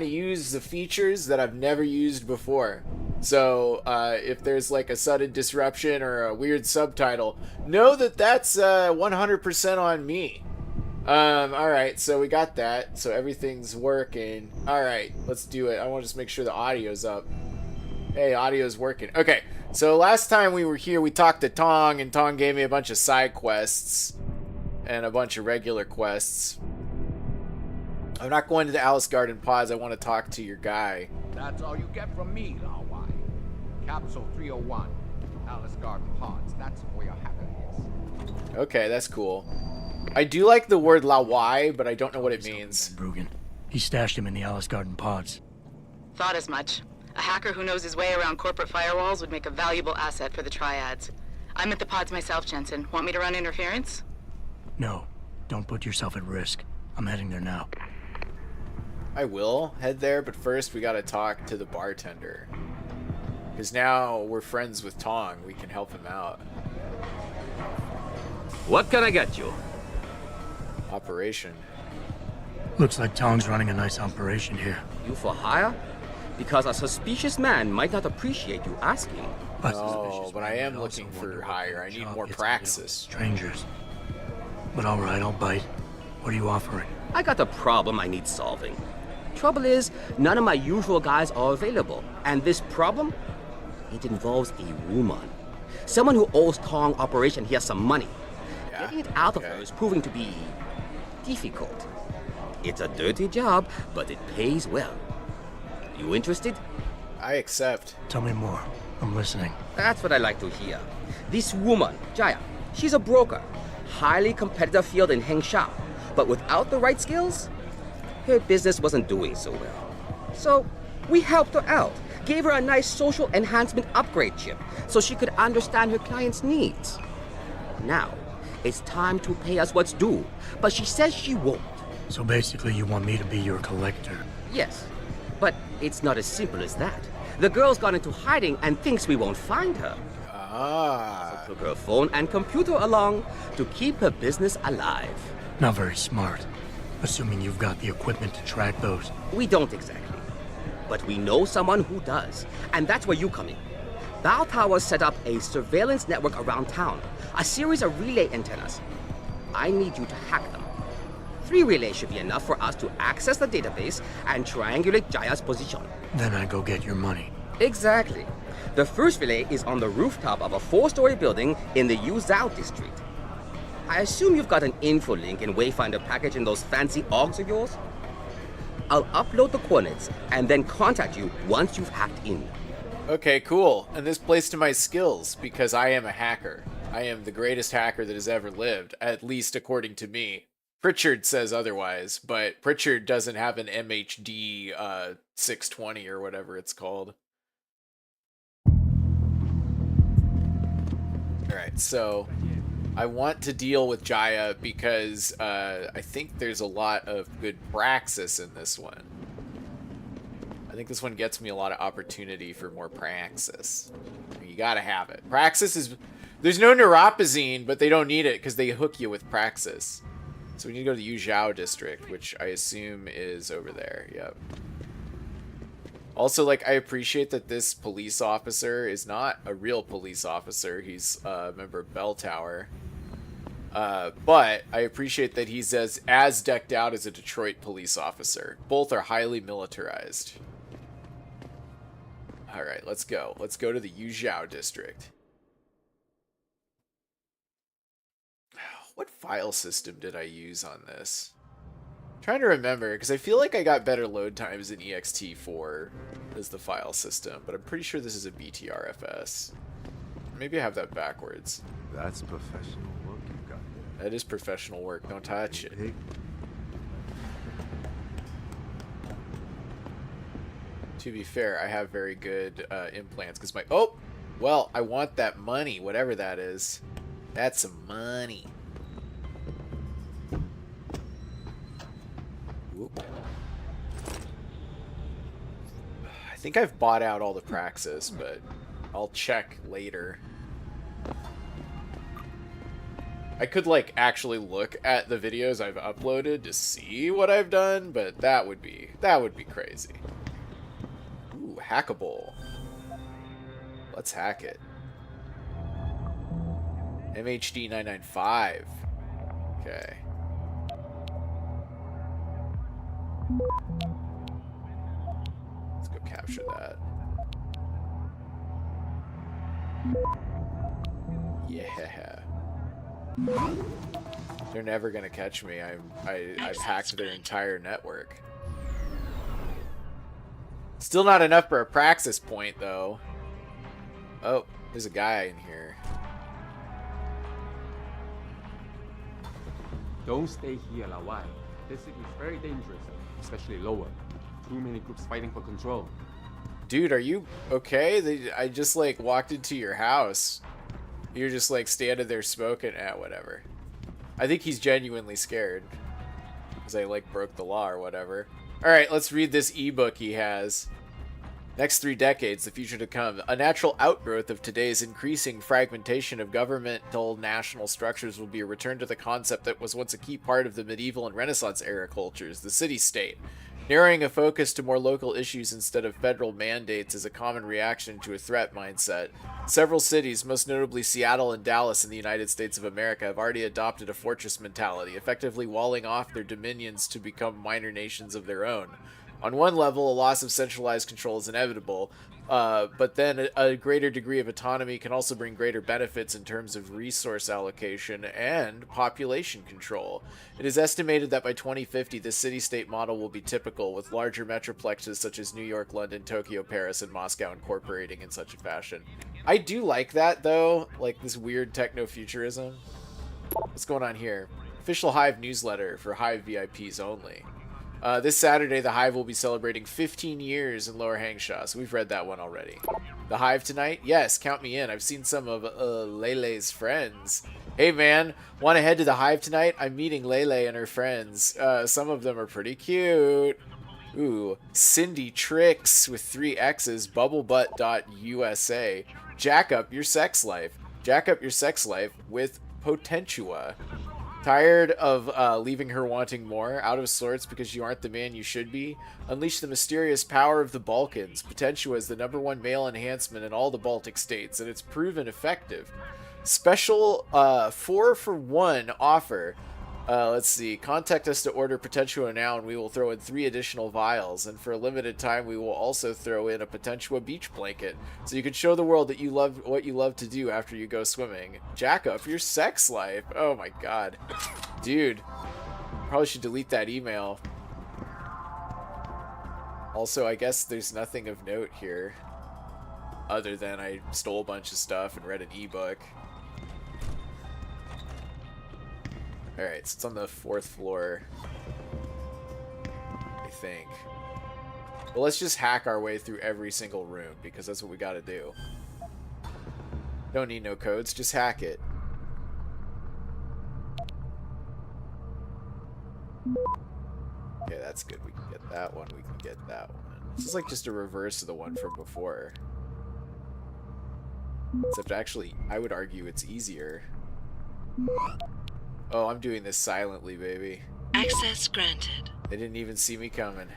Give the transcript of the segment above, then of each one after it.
to use the features that I've never used before. So if there's like a sudden disruption or a weird subtitle, know that that's 100% on me. All right, so we got that. So everything's working. All right, let's do it. I want to just make sure the audio's up. Hey, audio's working. Okay, so last time we were here, we talked to Tong, and Tong gave me a bunch of side quests and a bunch of regular quests. I'm not going to the Alice Garden Pods. I want to talk to your guy. That's all you get from me, Lawai. Capsule 301, Alice Garden Pods. That's where your hacker is. Okay, that's cool. I do like the word Lawai, but I don't know what it means. Brugan. He stashed him in the Alice Garden Pods. Thought as much. A hacker who knows his way around corporate firewalls would make a valuable asset for the triads. I'm at the pods myself, Jensen. Want me to run interference? No. Don't put yourself at risk. I'm heading there now. I will head there, but first we gotta talk to the bartender. Because now we're friends with Tong. We can help him out. What can I get you? Operation. Looks like Tong's running a nice operation here. You for hire? Because a suspicious man might not appreciate you asking. No, but I am looking for hire. I need more praxis. Strangers. But alright, I'll bite. What are you offering? I got a problem I need solving. Trouble is, none of my usual guys are available. And this problem? It involves a woman. Someone who owes Tong Operation here some money. Yeah. Getting it out of her is proving to be difficult. It's a dirty job, but it pays well. You interested? I accept. Tell me more. I'm listening. That's what I like to hear. This woman, Jaya, she's a broker. Highly competitive field in Hengsha. But without the right skills, her business wasn't doing so well. So we helped her out. Gave her a nice social enhancement upgrade chip so she could understand her clients' needs. Now, it's time to pay us what's due, but she says she won't. So basically you want me to be your collector? Yes, but it's not as simple as that. The girl's gone into hiding and thinks we won't find her. Ah. So took her phone and computer along to keep her business alive. Not very smart. Assuming you've got the equipment to track those. We don't exactly. But we know someone who does. And that's where you come in. Bow Tower set up a surveillance network around town. A series of relay antennas. I need you to hack them. 3 relays should be enough for us to access the database and triangulate Jaya's position. Then I go get your money. Exactly. The first relay is on the rooftop of a 4-story building in the Yuzhou district. I assume you've got an info link and Wayfinder package in those fancy OGs of yours? I'll upload the coordinates and then contact you once you've hacked in. Okay, cool. And this plays to my skills because I am a hacker. I am the greatest hacker that has ever lived, at least according to me. Pritchard says otherwise, but Pritchard doesn't have an MHD 620 or whatever it's called. Alright, so I want to deal with Jaya because I think there's a lot of good praxis in this one. I think this one gets me a lot of opportunity for more praxis. You gotta have it. Praxis is... There's no neuropazine, but they don't need it because they hook you with praxis. So we need to go to the Yuzhou district, which I assume is over there. Yep. Also, like, I appreciate that this police officer is not a real police officer. He's a member of Bell Tower. But I appreciate that he's as decked out as a Detroit police officer. Both are highly militarized. Alright, let's go. Let's go to the Yuzhou district. What file system did I use on this? I'm trying to remember, because I feel like I got better load times in ext4 as the file system, but I'm pretty sure this is a BTRFS. Maybe I have that backwards. That's professional work you got there. That is professional work. Don't touch it. Hey. To be fair, I have very good implants, because my... Oh! Well, I want that money, whatever that is. That's some money. Whoop. I think I've bought out all the praxis, but I'll check later. I could, like, actually look at the videos I've uploaded to see what I've done, but that would be crazy. Ooh, hackable. Let's hack it. MHD 995. Okay. Let's go capture that. Yeah. They're never gonna catch me. I've hacked their entire network. Still not enough for a praxis point, though. Oh, there's a guy in here. Don't stay here, Lawai. This city is very dangerous, especially lower. Too many groups fighting for control. Dude, are you okay? I just, like, walked into your house. You're just, like, standing there smoking. Whatever. I think he's genuinely scared. Because I, like, broke the law or whatever. Alright, let's read this ebook he has. Next 3 decades, the future to come. A natural outgrowth of today's increasing fragmentation of governmental national structures will be a return to the concept that was once a key part of the medieval and Renaissance era cultures, the city-state. Narrowing a focus to more local issues instead of federal mandates is a common reaction to a threat mindset. Several cities, most notably Seattle and Dallas in the United States of America, have already adopted a fortress mentality, effectively walling off their dominions to become minor nations of their own. On one level, a loss of centralized control is inevitable, but then a greater degree of autonomy can also bring greater benefits in terms of resource allocation and population control. It is estimated that by 2050, the city-state model will be typical, with larger metroplexes such as New York, London, Tokyo, Paris, and Moscow incorporating in such a fashion. I do like that, though, like this weird techno-futurism. What's going on here? Official Hive newsletter for Hive VIPs only. This Saturday, the Hive will be celebrating 15 years in Lower Hangshaw, so we've read that one already. The Hive tonight? Yes, count me in. I've seen some of Lele's friends. Hey man, want to head to the Hive tonight? I'm meeting Lele and her friends. Some of them are pretty cute. Ooh, Cindy Tricks with 3 X's, bubblebutt.usa. Jack up your sex life. Jack up your sex life with Potentua. Tired of leaving her wanting more, out of sorts because you aren't the man you should be? Unleash the mysterious power of the Balkans. Potentia is the #1 male enhancement in all the Baltic states, and it's proven effective. Special 4-for-1 offer. Let's see. Contact us to order Potentia now, and we will throw in 3 additional vials. And for a limited time, we will also throw in a Potentia beach blanket, so you can show the world that you love what you love to do after you go swimming. Jack up your sex life. Oh my god, dude. Probably should delete that email. Also, I guess there's nothing of note here, other than I stole a bunch of stuff and read an ebook. Alright, so it's on the 4th floor, I think. Well, let's just hack our way through every single room, because that's what we gotta do. Don't need no codes, just hack it. Okay, that's good. We can get that one, we can get that one. This is like just a reverse of the one from before. Except actually, I would argue it's easier. Oh, I'm doing this silently, baby. Access granted. They didn't even see me coming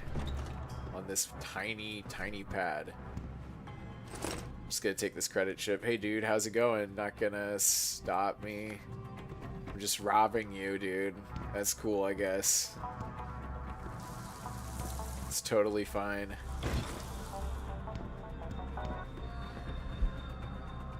on this tiny, tiny pad. Just gonna take this credit chip. Hey, dude, how's it going? Not gonna stop me. I'm just robbing you, dude. That's cool, I guess. It's totally fine.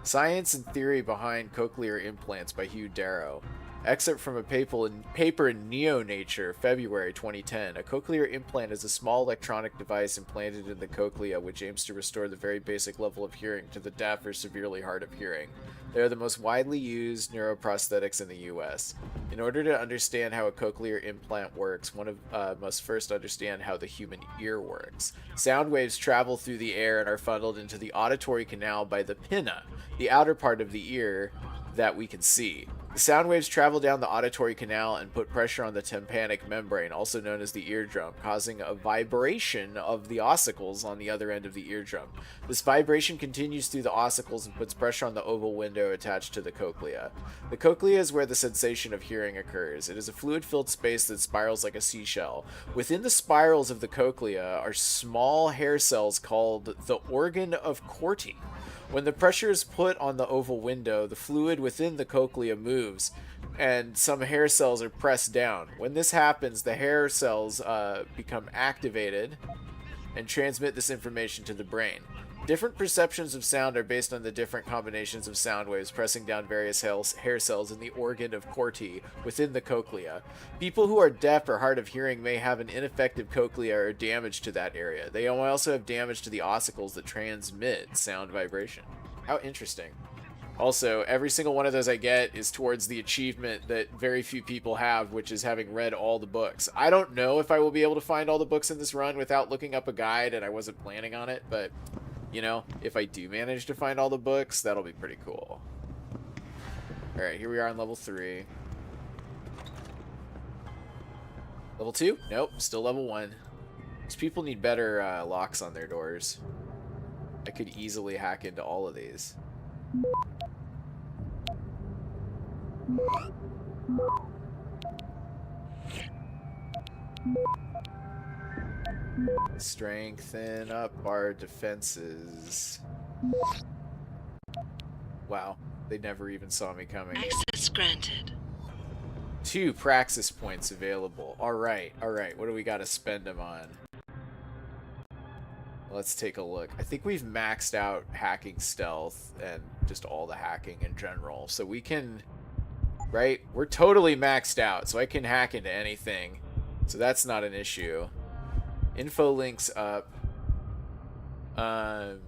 Science and Theory Behind Cochlear Implants by Hugh Darrow. Excerpt from a paper in Neo-Nature, February 2010. A cochlear implant is a small electronic device implanted in the cochlea which aims to restore the very basic level of hearing to the deaf or severely hard of hearing. They are the most widely used neuroprosthetics in the U.S. In order to understand how a cochlear implant works, one must first understand how the human ear works. Sound waves travel through the air and are funneled into the auditory canal by the pinna, the outer part of the ear that we can see. The sound waves travel down the auditory canal and put pressure on the tympanic membrane, also known as the eardrum, causing a vibration of the ossicles on the other end of the eardrum. This vibration continues through the ossicles and puts pressure on the oval window window attached to the cochlea. The cochlea is where the sensation of hearing occurs. It is a fluid-filled space that spirals like a seashell. Within the spirals of the cochlea are small hair cells called the organ of Corti. When the pressure is put on the oval window, the fluid within the cochlea moves, and some hair cells are pressed down. When this happens, the hair cells become activated and transmit this information to the brain. Different perceptions of sound are based on the different combinations of sound waves pressing down various hair cells in the organ of Corti within the cochlea. People who are deaf or hard of hearing may have an ineffective cochlea or damage to that area. They may also have damage to the ossicles that transmit sound vibration. How interesting. Also, every single one of those I get is towards the achievement that very few people have, which is having read all the books. I don't know if I will be able to find all the books in this run without looking up a guide, and I wasn't planning on it, but, you know, if I do manage to find all the books, that'll be pretty cool. Alright, here we are on level 3. Level 2? Nope, still level 1. These people need better locks on their doors. I could easily hack into all of these. Strengthen up our defenses. Wow, they never even saw me coming. Access granted. 2 praxis points available. Alright, what do we gotta spend them on? Let's take a look. I think we've maxed out hacking stealth and just all the hacking in general. So we can, right? We're totally maxed out, so I can hack into anything. So that's not an issue. Info links up. Well,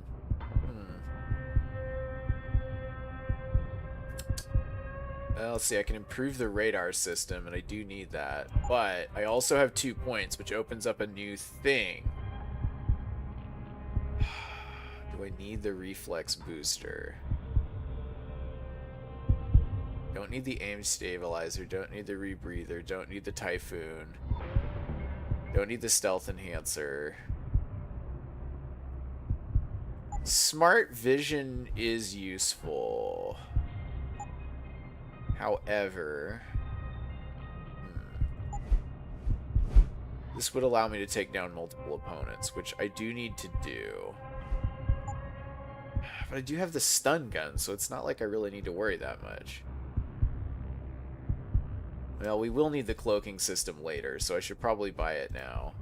let's see, I can improve the radar system, and I do need that. But I also have 2 points, which opens up a new thing. Do I need the reflex booster? Don't need the aim stabilizer, don't need the rebreather, don't need the typhoon. Don't need the stealth enhancer. Smart vision is useful. However, this would allow me to take down multiple opponents, which I do need to do. But I do have the stun gun, so it's not like I really need to worry that much. Well, we will need the cloaking system later, so I should probably buy it now.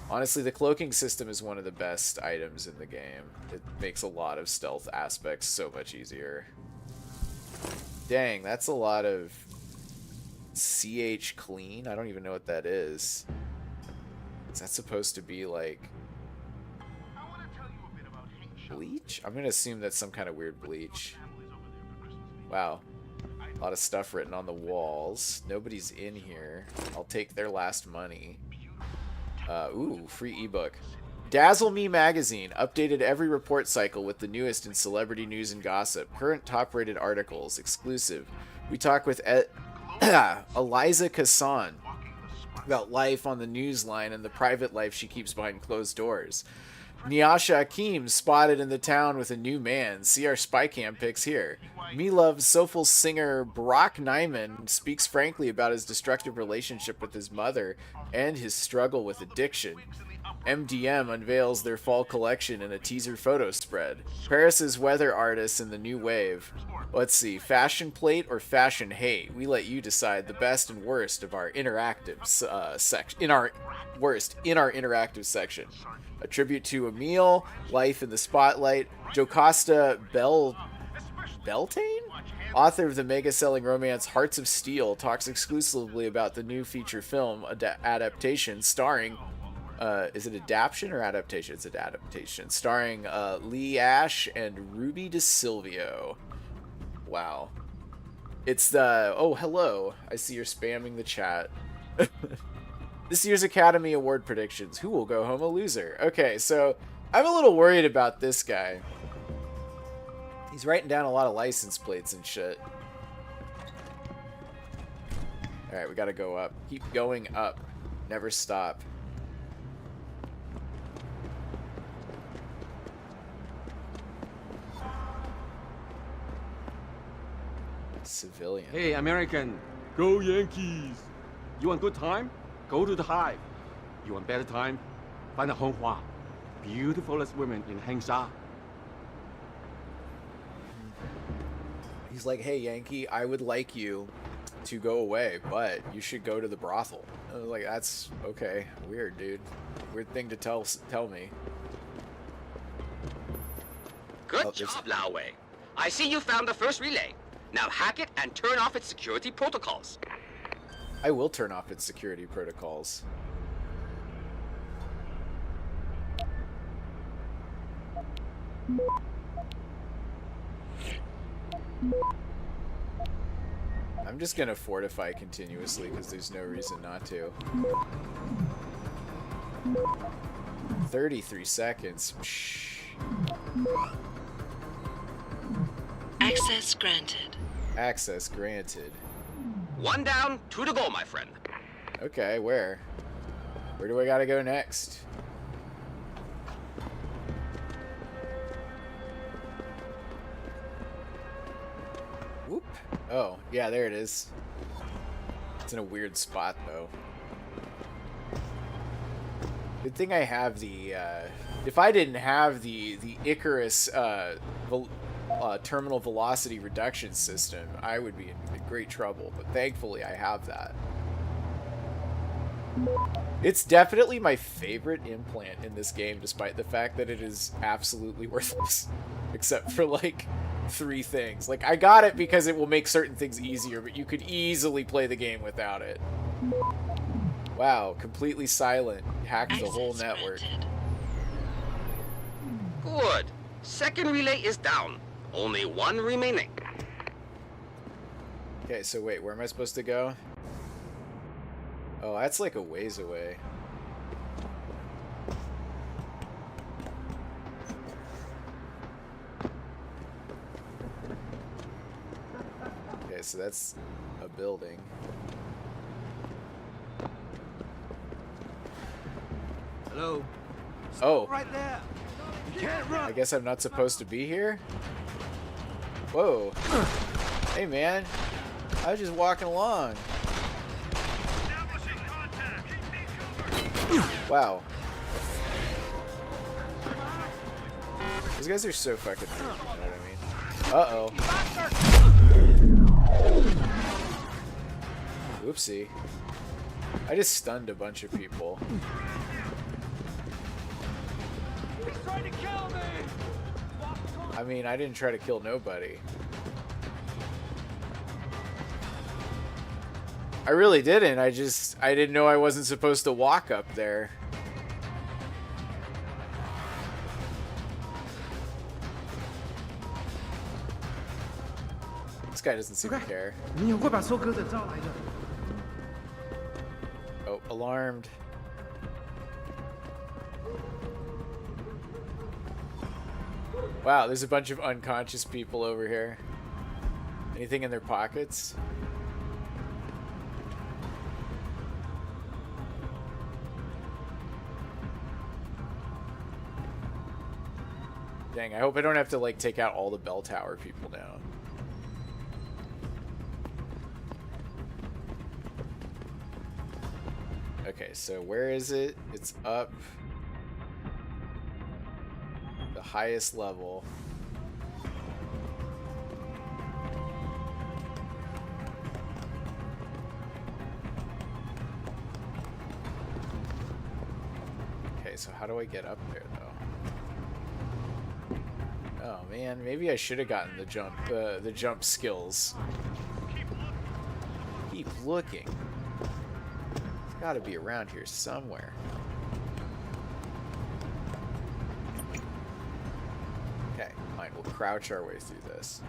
Honestly, the cloaking system is one of the best items in the game. It makes a lot of stealth aspects so much easier. Dang, that's a lot of CH clean? I don't even know what that is. Is that supposed to be like bleach? I'm gonna assume that's some kind of weird bleach. Wow. A lot of stuff written on the walls. Nobody's in here. I'll take their last money. Ooh, free ebook. Dazzle Me magazine updated every report cycle with the newest in celebrity news and gossip. Current top-rated articles, exclusive. We talk with Eliza Kassan about life on the news line and the private life she keeps behind closed doors. Nyasha Akim spotted in the town with a new man. See our spy cam pics here. Me loves soulful singer Brock Nyman speaks frankly about his destructive relationship with his mother and his struggle with addiction. MDM unveils their fall collection in a teaser photo spread. Paris's weather artists in the new wave. Let's see, fashion plate or fashion hate? We let you decide the best and worst of our interactive section. In our interactive section. A tribute to Emile, Life in the Spotlight, Jocasta Beltane? Author of the mega-selling romance Hearts of Steel, talks exclusively about the new feature film adaptation starring, is it adaptation or adaptation? It's an adaptation. Starring Lee Ash and Ruby DeSilvio. Wow. It's the... Oh, hello. I see you're spamming the chat. This year's Academy Award predictions. Who will go home a loser? Okay, so I'm a little worried about this guy. He's writing down a lot of license plates and shit. Alright, we gotta go up. Keep going up. Never stop. Civilian. Hey, American, go Yankees! You want good time? Go to the Hive. You want better time? Find a Honghua, beautifulest women in Hengsha. He's like, hey, Yankee, I would like you to go away, but you should go to the brothel. I was like, that's okay. Weird, dude. Weird thing to tell me. Good job, Lao Wei. I see you found the first relay. Now hack it and turn off its security protocols. I will turn off its security protocols. I'm just gonna fortify continuously because there's no reason not to. 33 seconds. Shh. Access granted. Access granted. 1 down, 2 to go, my friend. Okay, where? Where do I gotta go next? Whoop. Oh, yeah, there it is. It's in a weird spot, though. Good thing I have the, if I didn't have the Icarus, terminal velocity reduction system, I would be in great trouble, but thankfully I have that. It's definitely my favorite implant in this game, despite the fact that it is absolutely worthless. Except for, like, 3 things. Like, I got it because it will make certain things easier, but you could easily play the game without it. Wow, completely silent. Hacked the whole network. Good. Second relay is down. Only 1 remaining. Okay, so wait, where am I supposed to go? Oh, that's like a ways away. Okay, so that's a building. Hello? Oh, Right there! You can't run! I guess I'm not supposed to be here? Whoa. Hey, man. I was just walking along. Wow. These guys are so fucking weird, you know what I mean? Uh-oh. Oopsie. I just stunned a bunch of people. He's trying to kill me! I mean, I didn't try to kill nobody. I really didn't. I didn't know I wasn't supposed to walk up there. This guy doesn't seem to care. 你很快把收割者招来的。 Oh, alarmed. Wow, there's a bunch of unconscious people over here. Anything in their pockets? Dang, I hope I don't have to, like, take out all the bell tower people now. Okay, so where is it? It's up the highest level. Okay, so how do I get up there, though? Oh man, maybe I should have gotten the jump skills. Keep looking. It's got to be around here somewhere. Okay, fine. We'll crouch our way through this.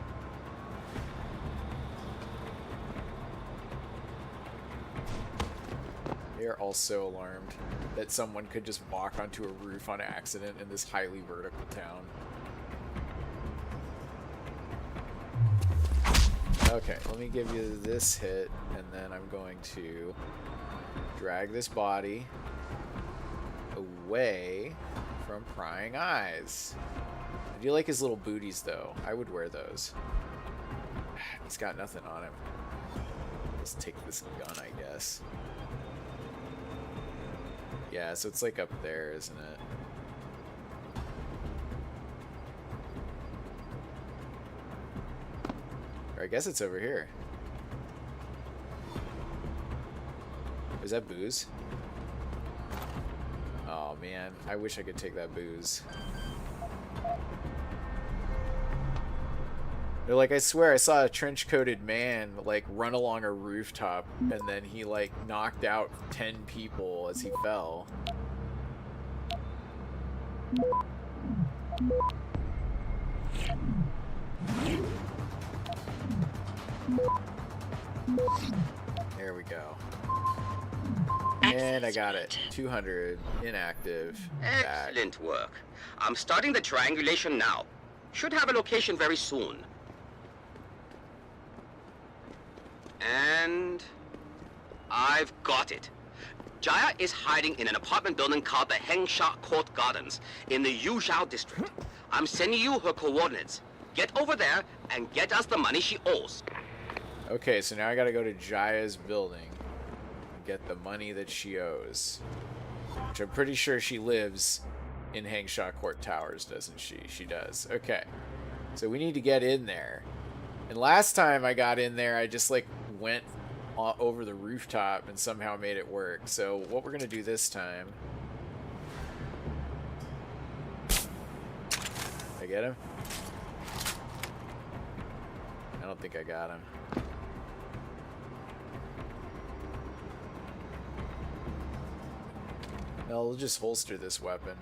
They are also alarmed that someone could just walk onto a roof on accident in this highly vertical town. Okay, let me give you this hit, and then I'm going to drag this body away from prying eyes. I do like his little booties, though. I would wear those. He's got nothing on him. Let's take this gun, I guess. Yeah, so it's like up there, isn't it? Or I guess it's over here. Is that booze? Oh man, I wish I could take that booze. They're like, I swear I saw a trench-coated man like run along a rooftop and then he like knocked out 10 people as he fell. There we go. And I got it. 200. Inactive. Back. Excellent work. I'm starting the triangulation now. Should have a location very soon. And I've got it. Jaya is hiding in an apartment building called the Hengsha Court Gardens in the Yuzhou district. I'm sending you her coordinates. Get over there and get us the money she owes. Okay, so now I gotta go to Jaya's building and get the money that she owes. Which I'm pretty sure she lives in Hengsha Court Towers, doesn't she? She does. Okay. So we need to get in there. And last time I got in there, I just like went over the rooftop and somehow made it work. So what we're gonna do this time... Did I get him? I don't think I got him. No, we'll just holster this weapon.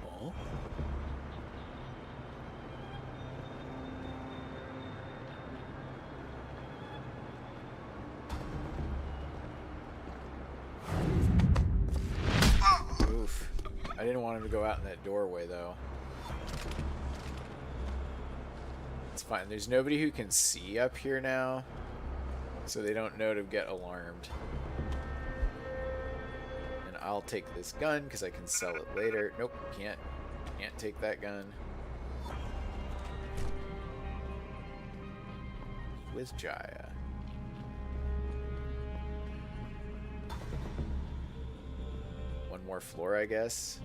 Oh. Oof. I didn't want him to go out in that doorway, though. It's fine. There's nobody who can see up here now, so they don't know to get alarmed. And I'll take this gun, because I can sell it later. Nope, can't. Can't take that gun. With Jaya. One more floor, I guess.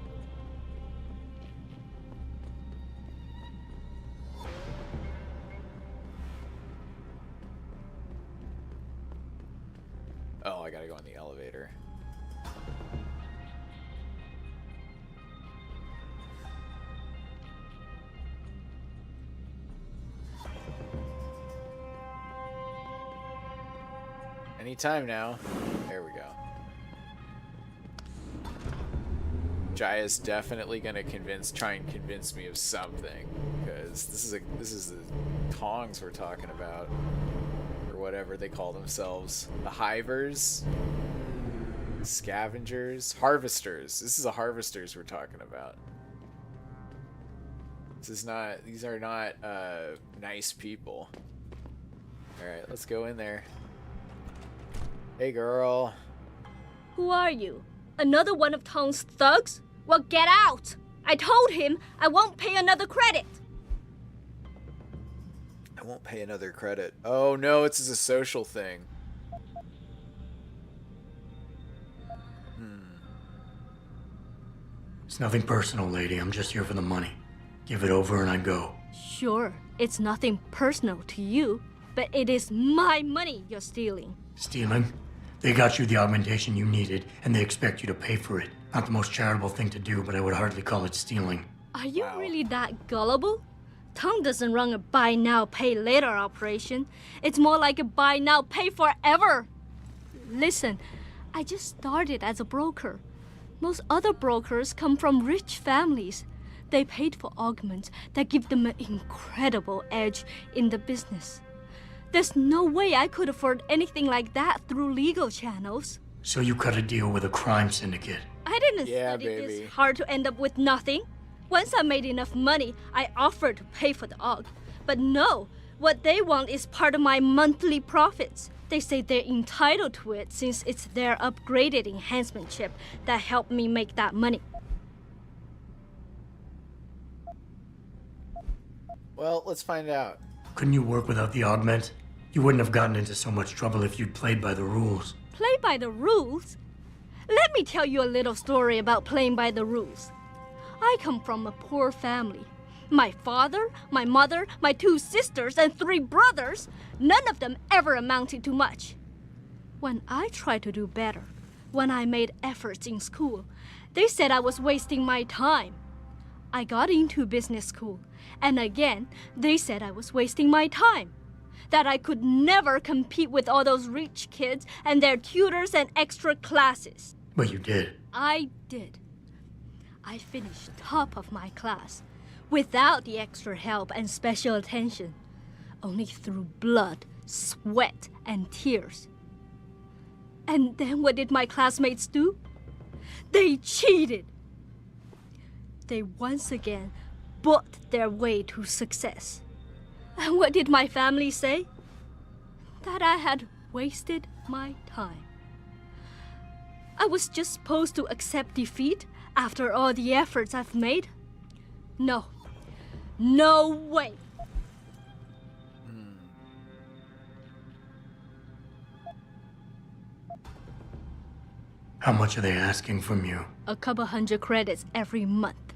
Oh, I gotta go on the elevator. Anytime now. There we go. Jaya's definitely gonna try and convince me of something, because this is the Tongs we're talking about, or whatever they call themselves. The Hivers, Scavengers, Harvesters. This is the Harvesters we're talking about. These are not nice people. All right, let's go in there. Hey, girl. Who are you? Another one of Tong's thugs? Well, get out! I told him I won't pay another credit. I won't pay another credit. Oh no, it's a social thing. It's nothing personal, lady. I'm just here for the money. Give it over and I go. Sure, it's nothing personal to you, but it is my money you're stealing. Stealing? They got you the augmentation you needed, and they expect you to pay for it. Not the most charitable thing to do, but I would hardly call it stealing. Are you really that gullible? Tong doesn't run a buy now, pay later operation. It's more like a buy now, pay forever. Listen, I just started as a broker. Most other brokers come from rich families. They paid for augments that give them an incredible edge in the business. There's no way I could afford anything like that through legal channels. So you cut a deal with a crime syndicate? I didn't study this hard to end up with nothing. Once I made enough money, I offered to pay for the aug. But no, What they want is part of my monthly profits. They say they're entitled to it since it's their upgraded enhancement chip that helped me make that money. Well, let's find out. Couldn't you work without the augment? You wouldn't have gotten into so much trouble if you'd played by the rules. Play by the rules? Let me tell you a little story about playing by the rules. I come from a poor family. My father, my mother, my 2 sisters, and 3 brothers, none of them ever amounted to much. When I tried to do better, when I made efforts in school, they said I was wasting my time. I got into business school, and again, they said I was wasting my time. That I could never compete with all those rich kids and their tutors and extra classes. But you did. I did. I finished top of my class, without the extra help and special attention, only through blood, sweat, and tears. And then what did my classmates do? They cheated. They once again bought their way to success. And what did my family say? That I had wasted my time. I was just supposed to accept defeat after all the efforts I've made? No. No way. How much are they asking from you? A couple hundred credits every month.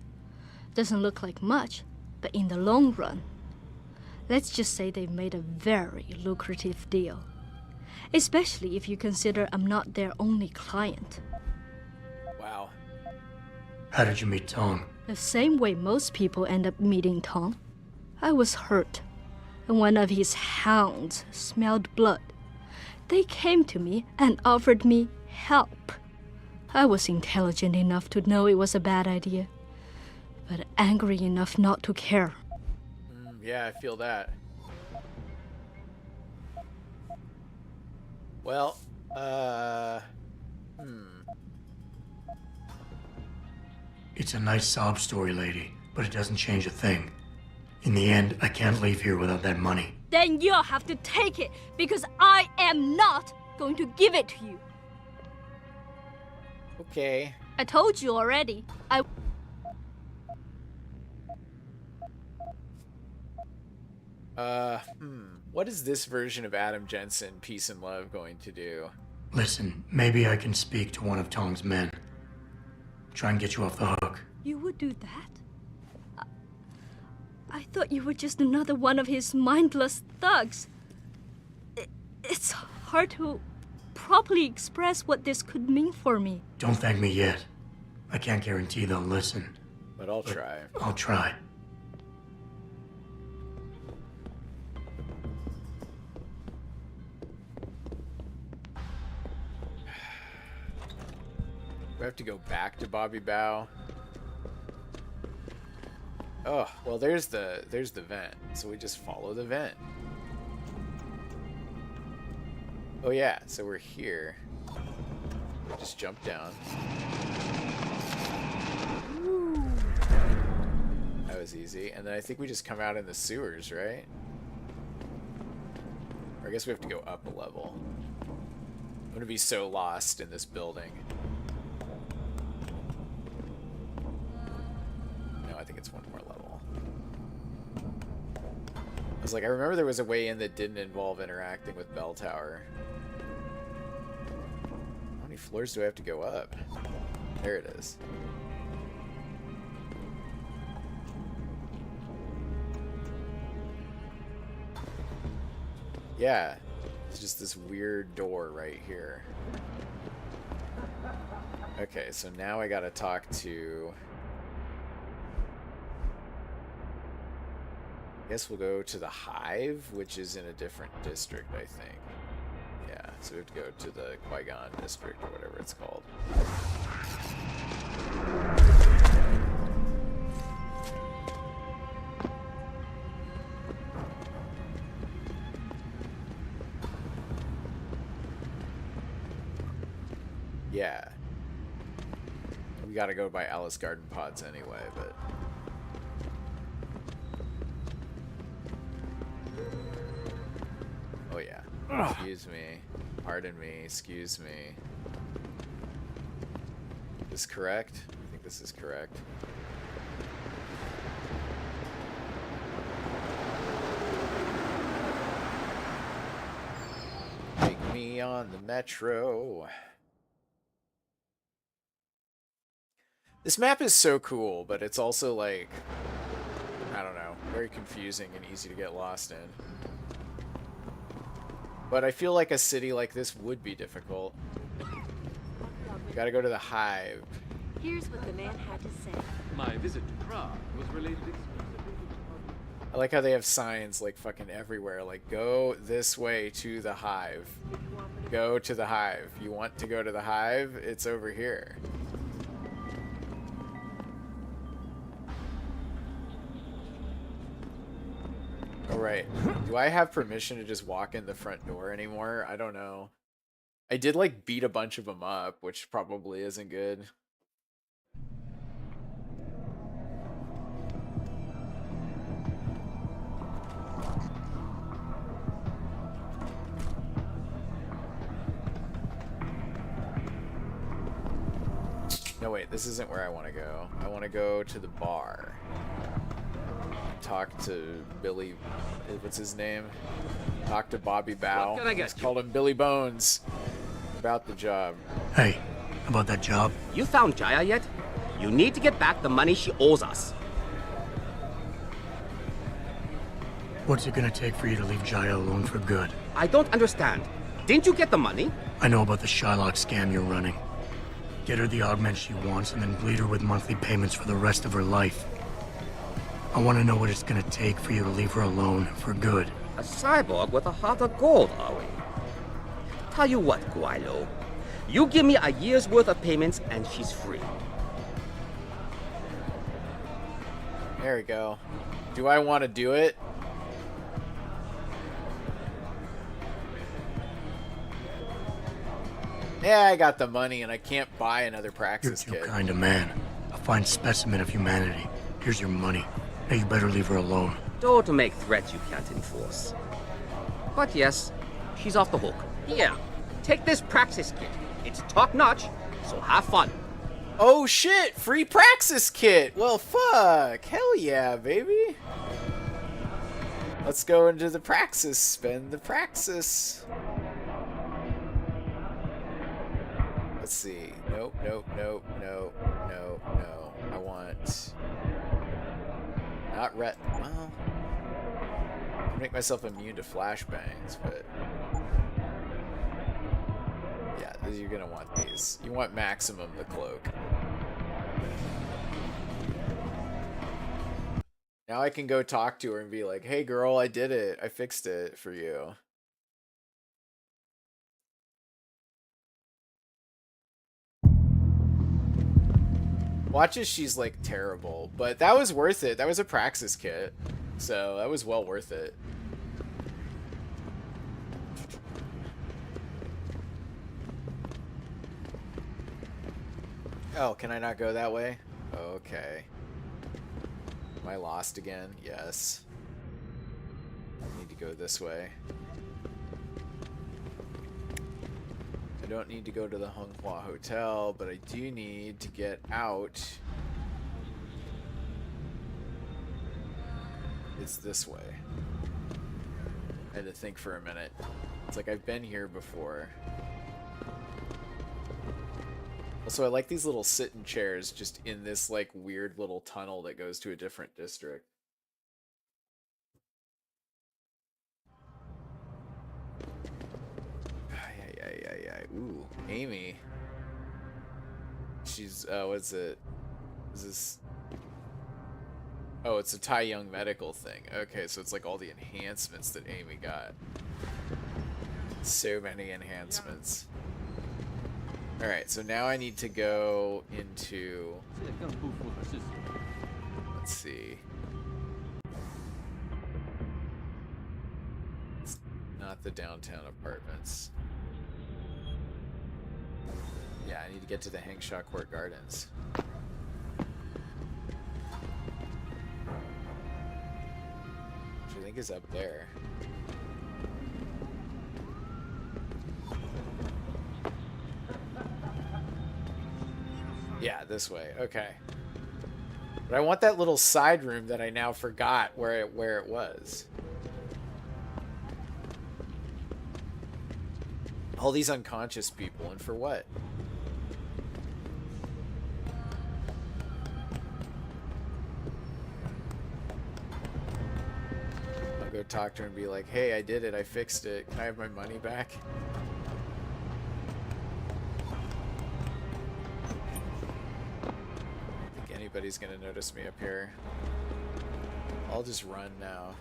Doesn't look like much, but in the long run, let's just say they've made a very lucrative deal. Especially if you consider I'm not their only client. Wow. How did you meet Tong? The same way most people end up meeting Tong. I was hurt, and one of his hounds smelled blood. They came to me and offered me help. I was intelligent enough to know it was a bad idea, but angry enough not to care. Yeah, I feel that. Well, It's a nice sob story, lady, but it doesn't change a thing. In the end, I can't leave here without that money. Then you'll have to take it, because I am not going to give it to you. Okay. I told you already. What is this version of Adam Jensen, Peace and Love, going to do? Listen, maybe I can speak to one of Tong's men. Try and get you off the hook. You would do that? I thought you were just another one of his mindless thugs. It's hard to properly express what this could mean for me. Don't thank me yet. I can't guarantee they'll listen. But I'll try. I'll try. We have to go back to Bobby Bao. Oh, well, there's the vent. So we just follow the vent. Oh yeah, so we're here. We just jump down. That was easy. And then I think we just come out in the sewers, right? Or I guess we have to go up a level. I'm gonna be so lost in this building. No, I think it's one more level. I was like, I remember there was a way in that didn't involve interacting with Bell Tower. How many floors do I have to go up? There it is. Yeah, it's just this weird door right here. Okay, so now I gotta talk to... I guess we'll go to the Hive, which is in a different district, I think. Yeah, so we have to go to the Qui-Gon district, or whatever it's called. Yeah. We gotta go by Alice Garden Pods anyway, but... Excuse me. Pardon me. Excuse me. Is this correct? I think this is correct. Take me on the metro. This map is so cool, but it's also like, I don't know, very confusing and easy to get lost in. But I feel like a city like this would be difficult. You gotta go to the Hive. Here's what the man had to say. My visit to Prague was related exclusively. I like how they have signs like fucking everywhere, like go this way to the Hive. Go to the Hive. You want to go to the Hive? It's over here. Alright. Do I have permission to just walk in the front door anymore? I don't know. I did like beat a bunch of them up, which probably isn't good. No, wait, this isn't where I want to go. I want to go to the bar. Talk to Billy, what's his name? Talk to Bobby Bow. What can I get Let's you? call him Billy Bones. About the job. Hey, about that job? You found Jaya yet? You need to get back the money she owes us. What's it gonna take for you to leave Jaya alone for good? I don't understand. Didn't you get the money? I know about the Shylock scam you're running. Get her the augment she wants and then bleed her with monthly payments for the rest of her life. I want to know what it's gonna take for you to leave her alone for good. A cyborg with a heart of gold, are we? Tell you what, Guaylo. You give me a year's worth of payments and she's free. There we go. Do I want to do it? Yeah, I got the money and I can't buy another You're Praxis too kit. kind of man. A fine specimen of humanity. Here's your money. Now you better leave her alone. Don't make threats you can't enforce. But yes, she's off the hook. Here, take this Praxis kit. It's top-notch, so have fun. Oh shit! Free Praxis kit! Well, fuck! Hell yeah, baby! Let's go into the Praxis. Spend the Praxis. Let's see. Nope, nope, nope, nope, no, no. I want... Not ret... Well... I'll make myself immune to flashbangs, but... Yeah, you're gonna want these. You want maximum the cloak. Now I can go talk to her and be like, hey girl, I did it. I fixed it for you. Watch as she's like terrible, but that was worth it. That was a Praxis kit, so that was well worth it. Oh, can I not go that way? Okay. Am I lost again? Yes. I need to go this way. I don't need to go to the Hunghua Hotel, but I do need to get out. It's this way. I had to think for a minute. It's like I've been here before. Also, I like these little sit-in chairs just in this like weird little tunnel that goes to a different district. Ooh, Amy. She's, what's it? Is this... Oh, it's a Tai Young medical thing. Okay, so it's like all the enhancements that Amy got. So many enhancements. Alright, so now I need to go into... Let's see. It's not the downtown apartments. Yeah, I need to get to the Hangshaw Court Gardens. Which I think is up there. Yeah, this way. Okay. But I want that little side room that I now forgot where it was. All these unconscious people, and for what? I'll go talk to her and be like, hey, I did it. I fixed it. Can I have my money back? Anybody's gonna notice me up here. I'll just run now.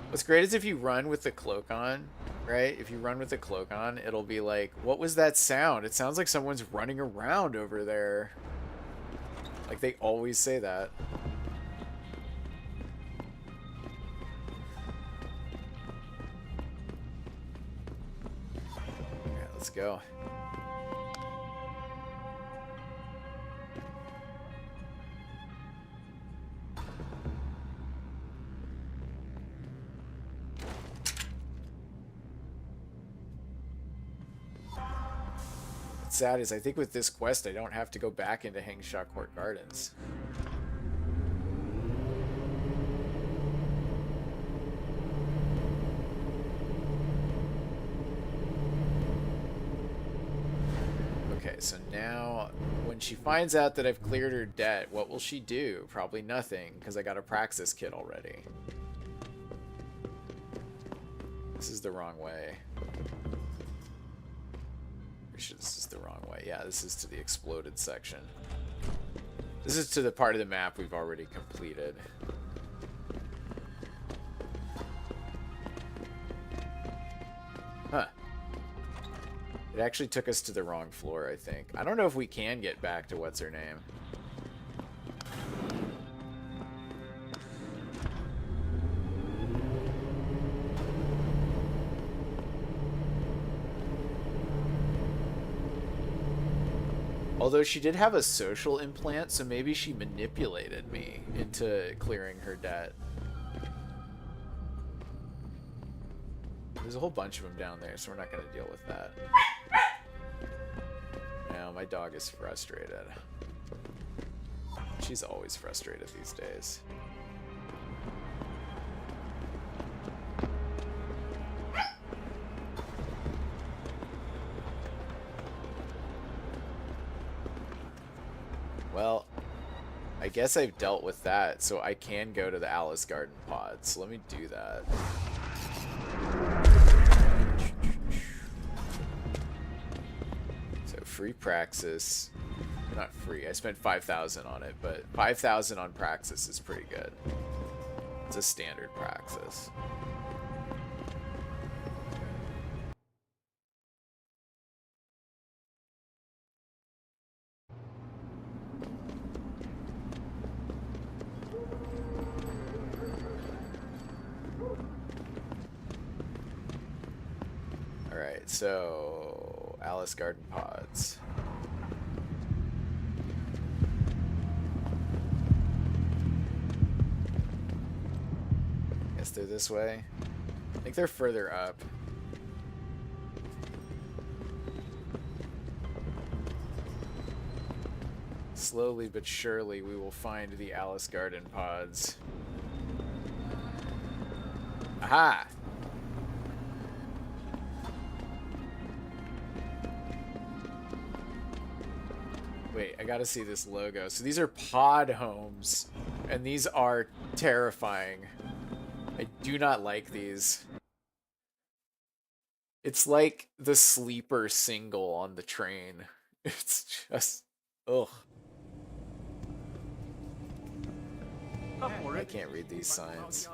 What's great is if you run with the cloak on, right? If you run with the cloak on, it'll be like, what was that sound? It sounds like someone's running around over there. Like they always say that. Alright, let's go. Sad is I think with this quest I don't have to go back into Hengsha Court Gardens. Okay, so now when she finds out that I've cleared her debt, what will she do? Probably nothing, because I got a Praxis kit already. This is the wrong way. This is the wrong way. Yeah, this is to the exploded section. This is to the part of the map we've already completed. Huh. It actually took us to the wrong floor, I think. I don't know if we can get back to what's her name. Although she did have a social implant, so maybe she manipulated me into clearing her debt. There's a whole bunch of them down there, so we're not going to deal with that. Now, my dog is frustrated. She's always frustrated these days. Well, I guess I've dealt with that, so I can go to the Alice Garden pod. So let me do that. So free Praxis. Not free. I spent 5,000 on it, but 5,000 on Praxis is pretty good. It's a standard Praxis. So, Alice Garden pods. Guess they're this way. I think they're further up. Slowly but surely we will find the Alice Garden pods. Aha! Wait, I gotta see this logo. So these are pod homes, and these are terrifying. I do not like these. It's like the sleeper single on the train. It's just, ugh. I can't read these signs.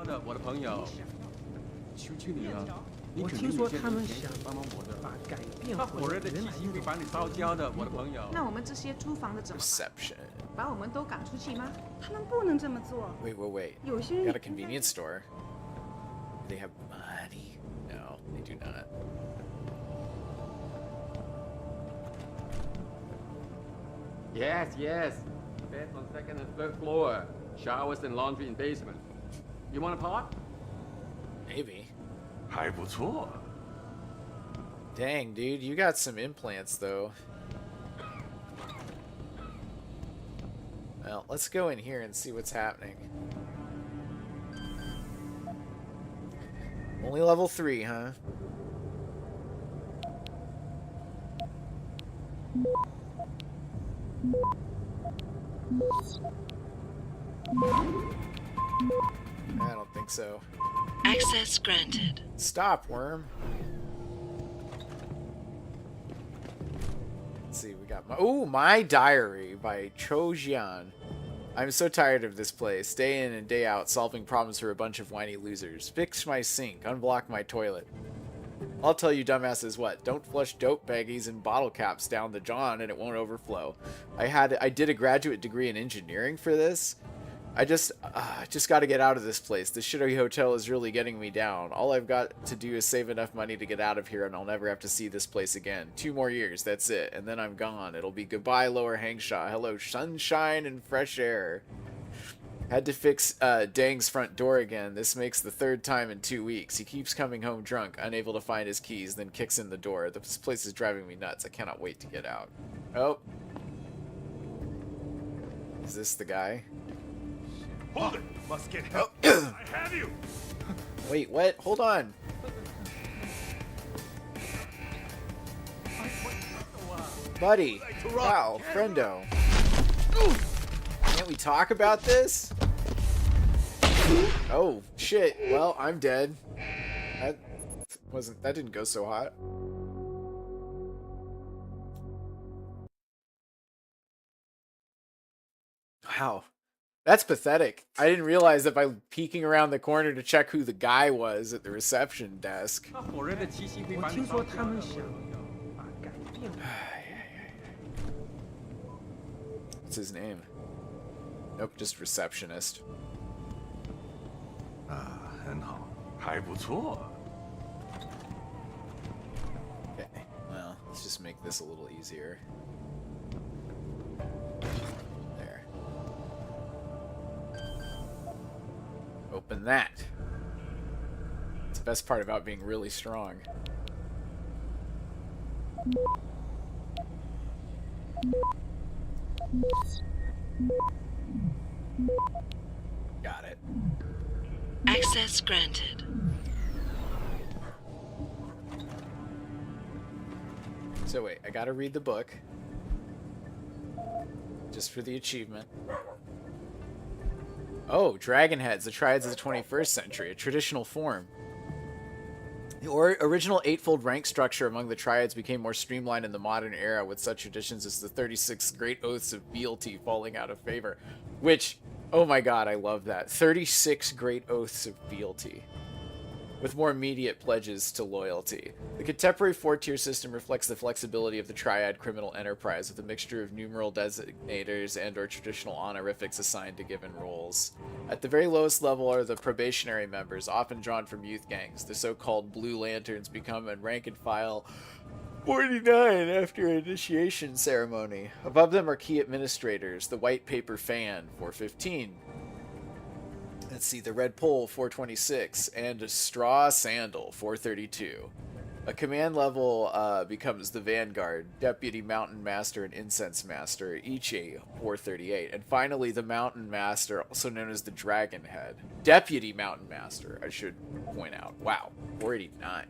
我听说他们想把改变火热的气息会把你烧焦的，我的朋友。那我们这些租房的怎么办？ Reception. 把我们都赶出去吗？他们不能这么做。 Wait. 有些人 Got a convenience store. They have money. No, they do not. Yes. Beds on second and third floor. Showers and laundry in basement. You want a pot? Maybe. 还不错。Dang, dude, you got some implants, though. Well, let's go in here and see what's happening. Only level 3, huh? I don't think so. Access granted. Stop, worm. Let's see, we got My Diary by Cho Jian. I'm so tired of this place, day in and day out, solving problems for a bunch of whiny losers. Fix my sink, unblock my toilet. I'll tell you dumbasses what, don't flush dope baggies and bottle caps down the John and it won't overflow. I did a graduate degree in engineering for this. I just got to get out of this place. The shitty hotel is really getting me down. All I've got to do is save enough money to get out of here and I'll never have to see this place again. 2 more years, that's it. And then I'm gone. It'll be goodbye Lower Hangshaw. Hello, sunshine and fresh air. Had to fix Dang's front door again. This makes the 3rd time in 2 weeks. He keeps coming home drunk, unable to find his keys, then kicks in the door. This place is driving me nuts. I cannot wait to get out. Oh. Is this the guy? Hold it! Must get help. Oh. I have you! Wait, what? Hold on. Buddy. Wow, friendo. Can't we talk about this? Oh, shit. Well, I'm dead. That didn't go so hot. Wow. That's pathetic. I didn't realize that by peeking around the corner to check who the guy was at the reception desk. What's his name? Nope, just receptionist. 很好，还不错。 Okay, well, let's just make this a little easier. There. Open that. It's the best part about being really strong. Got it. Access granted. So wait, I gotta read the book. Just for the achievement. Oh, dragon heads, the triads of the 21st century, a traditional form. The original 8-fold rank structure among the triads became more streamlined in the modern era, with such traditions as the 36 Great Oaths of Fealty falling out of favor. Which, oh my god, I love that. 36 Great Oaths of Fealty. With more immediate pledges to loyalty. The contemporary 4-tier system reflects the flexibility of the triad criminal enterprise, with a mixture of numeral designators and/or traditional honorifics assigned to given roles. At the very lowest level are the probationary members, often drawn from youth gangs. The so-called Blue Lanterns become a rank-and-file 49 after initiation ceremony. Above them are key administrators, the White Paper Fan, 415. Let's see, the Red Pole, 426, and a Straw Sandal, 432. A command level becomes the Vanguard, Deputy Mountain Master, and Incense Master, each a 438. And finally, the Mountain Master, also known as the Dragon Head. Deputy Mountain Master, I should point out. Wow, 489.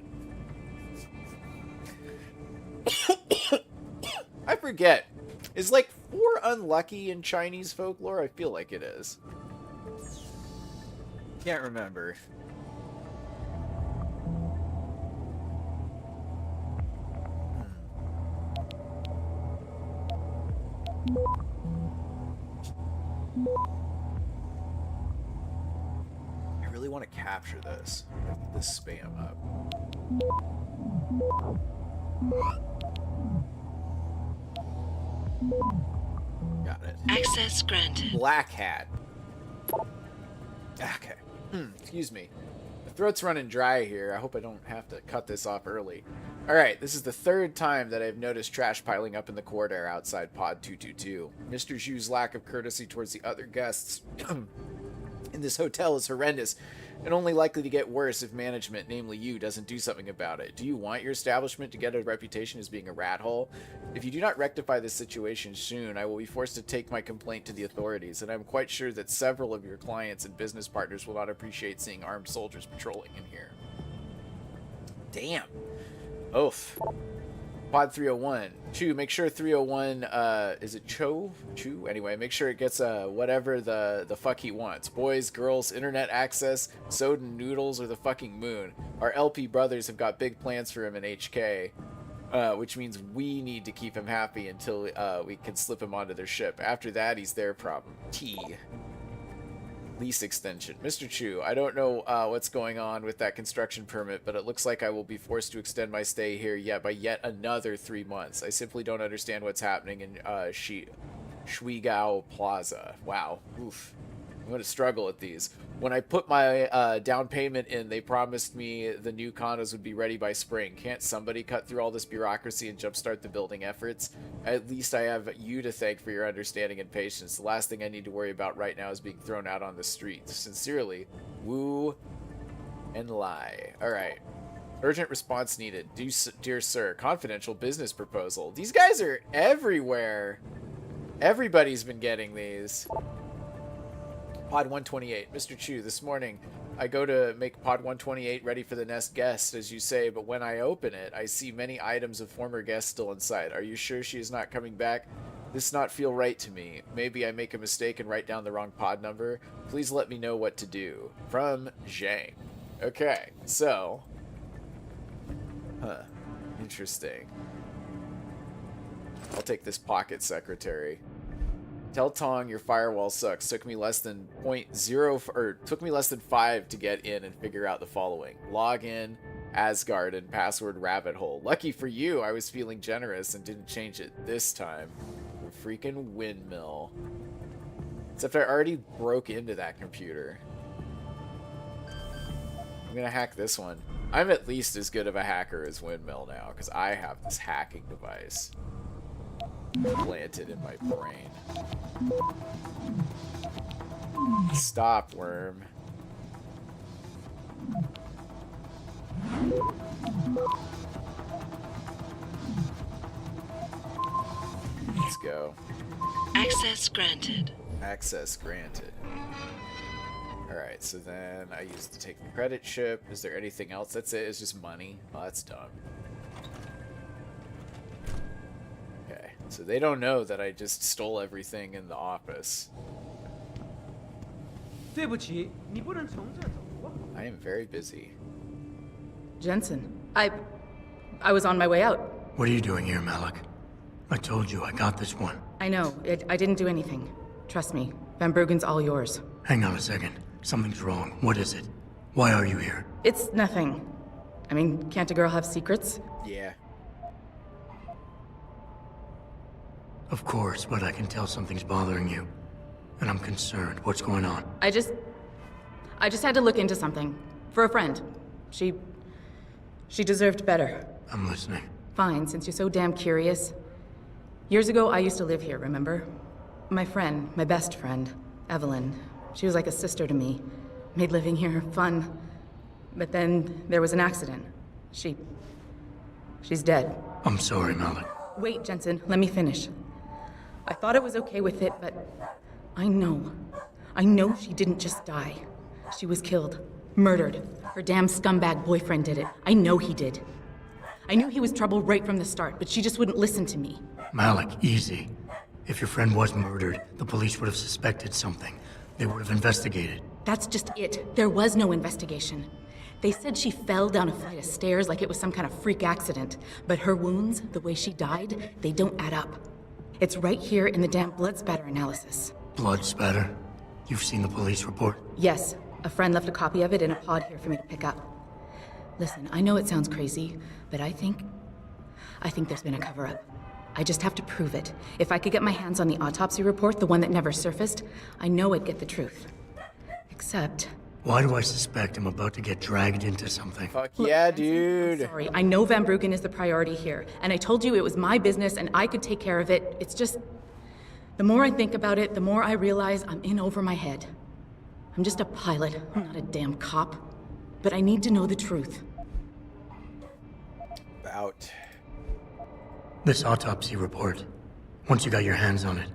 I forget. Is like 4 unlucky in Chinese folklore? I feel like it is. Can't remember. I really want to capture this. Get this spam up. Got it. Access granted. Black Hat. Okay. Excuse me. The throat's running dry here. I hope I don't have to cut this off early. Alright, this is the 3rd time that I've noticed trash piling up in the corridor outside Pod 222. Mr. Zhu's lack of courtesy towards the other guests in this hotel is horrendous and only likely to get worse if management, namely you, doesn't do something about it. Do you want your establishment to get a reputation as being a rat hole? If you do not rectify this situation soon, I will be forced to take my complaint to the authorities, and I'm quite sure that several of your clients and business partners will not appreciate seeing armed soldiers patrolling in here. Damn. Oof. Pod 301. Chu, make sure 301, is it Chu? Anyway, make sure it gets, whatever the fuck he wants. Boys, girls, internet access, soda noodles, or the fucking moon. Our LP brothers have got big plans for him in HK, which means we need to keep him happy until, we can slip him onto their ship. After that, he's their problem. T. Lease extension. Mr. Chu, I don't know what's going on with that construction permit, but it looks like I will be forced to extend my stay here by yet another 3 months. I simply don't understand what's happening in Shuigao Plaza. Wow. Oof. I'm going to struggle at these. When I put my down payment in, they promised me the new condos would be ready by spring. Can't somebody cut through all this bureaucracy and jumpstart the building efforts? At least I have you to thank for your understanding and patience. The last thing I need to worry about right now is being thrown out on the streets. Sincerely, Woo and Lie. Alright. Urgent response needed. Dear sir, confidential business proposal. These guys are everywhere. Everybody's been getting these. Pod 128. Mr. Chu, this morning I go to make Pod 128 ready for the next guest, as you say, but when I open it, I see many items of former guests still inside. Are you sure she is not coming back? This does not feel right to me. Maybe I make a mistake and write down the wrong pod number. Please let me know what to do. From Zhang. Okay, so... Interesting. I'll take this pocket secretary. Tell Tong your firewall sucks. Took me less than 5 to get in and figure out the following: login, Asgard, and password rabbit hole. Lucky for you, I was feeling generous and didn't change it this time. A freaking windmill. Except I already broke into that computer. I'm gonna hack this one. I'm at least as good of a hacker as Windmill now, because I have this hacking device planted in my brain. Stop, worm. Let's go. Access granted. Access granted. Alright, so then I used to take the credit chip. Is there anything else? That's it? It's just money? Oh, that's dumb. Okay, so they don't know that I just stole everything in the office. 对不起，你不能从这走。 I am very busy. Jensen, I was on my way out. What are you doing here, Malik? I told you I got this one. I know. I didn't do anything. Trust me. Van Bruggen's all yours. Hang on a second. Something's wrong. What is it? Why are you here? It's nothing. I mean, can't a girl have secrets? Yeah. Of course, but I can tell something's bothering you. And I'm concerned. What's going on? I just had to look into something. For a friend. She deserved better. I'm listening. Fine, since you're so damn curious. Years ago, I used to live here, remember? My friend, my best friend, Evelyn. She was like a sister to me. Made living here fun. But then there was an accident. She's dead. I'm sorry, Malik. Wait, Jensen, let me finish. I thought I was okay with it, but I know she didn't just die. She was killed. Murdered. Her damn scumbag boyfriend did it. I know he did. I knew he was trouble right from the start, but she just wouldn't listen to me. Malik, easy. If your friend was murdered, the police would have suspected something. They would have investigated. That's just it. There was no investigation. They said she fell down a flight of stairs like it was some kind of freak accident. But her wounds, the way she died, they don't add up. It's right here in the damn blood spatter analysis. Blood spatter? You've seen the police report? Yes. A friend left a copy of it in a pod here for me to pick up. Listen, I know it sounds crazy, but I think there's been a cover-up. I just have to prove it. If I could get my hands on the autopsy report, the one that never surfaced, I know I'd get the truth. Except... Why do I suspect I'm about to get dragged into something? Fuck yeah, dude. I'm sorry, I know Van Bruggen is the priority here, and I told you it was my business and I could take care of it. It's just... The more I think about it, the more I realize I'm in over my head. I'm just a pilot. I'm not a damn cop. But I need to know the truth. About This autopsy report. Once you got your hands on it,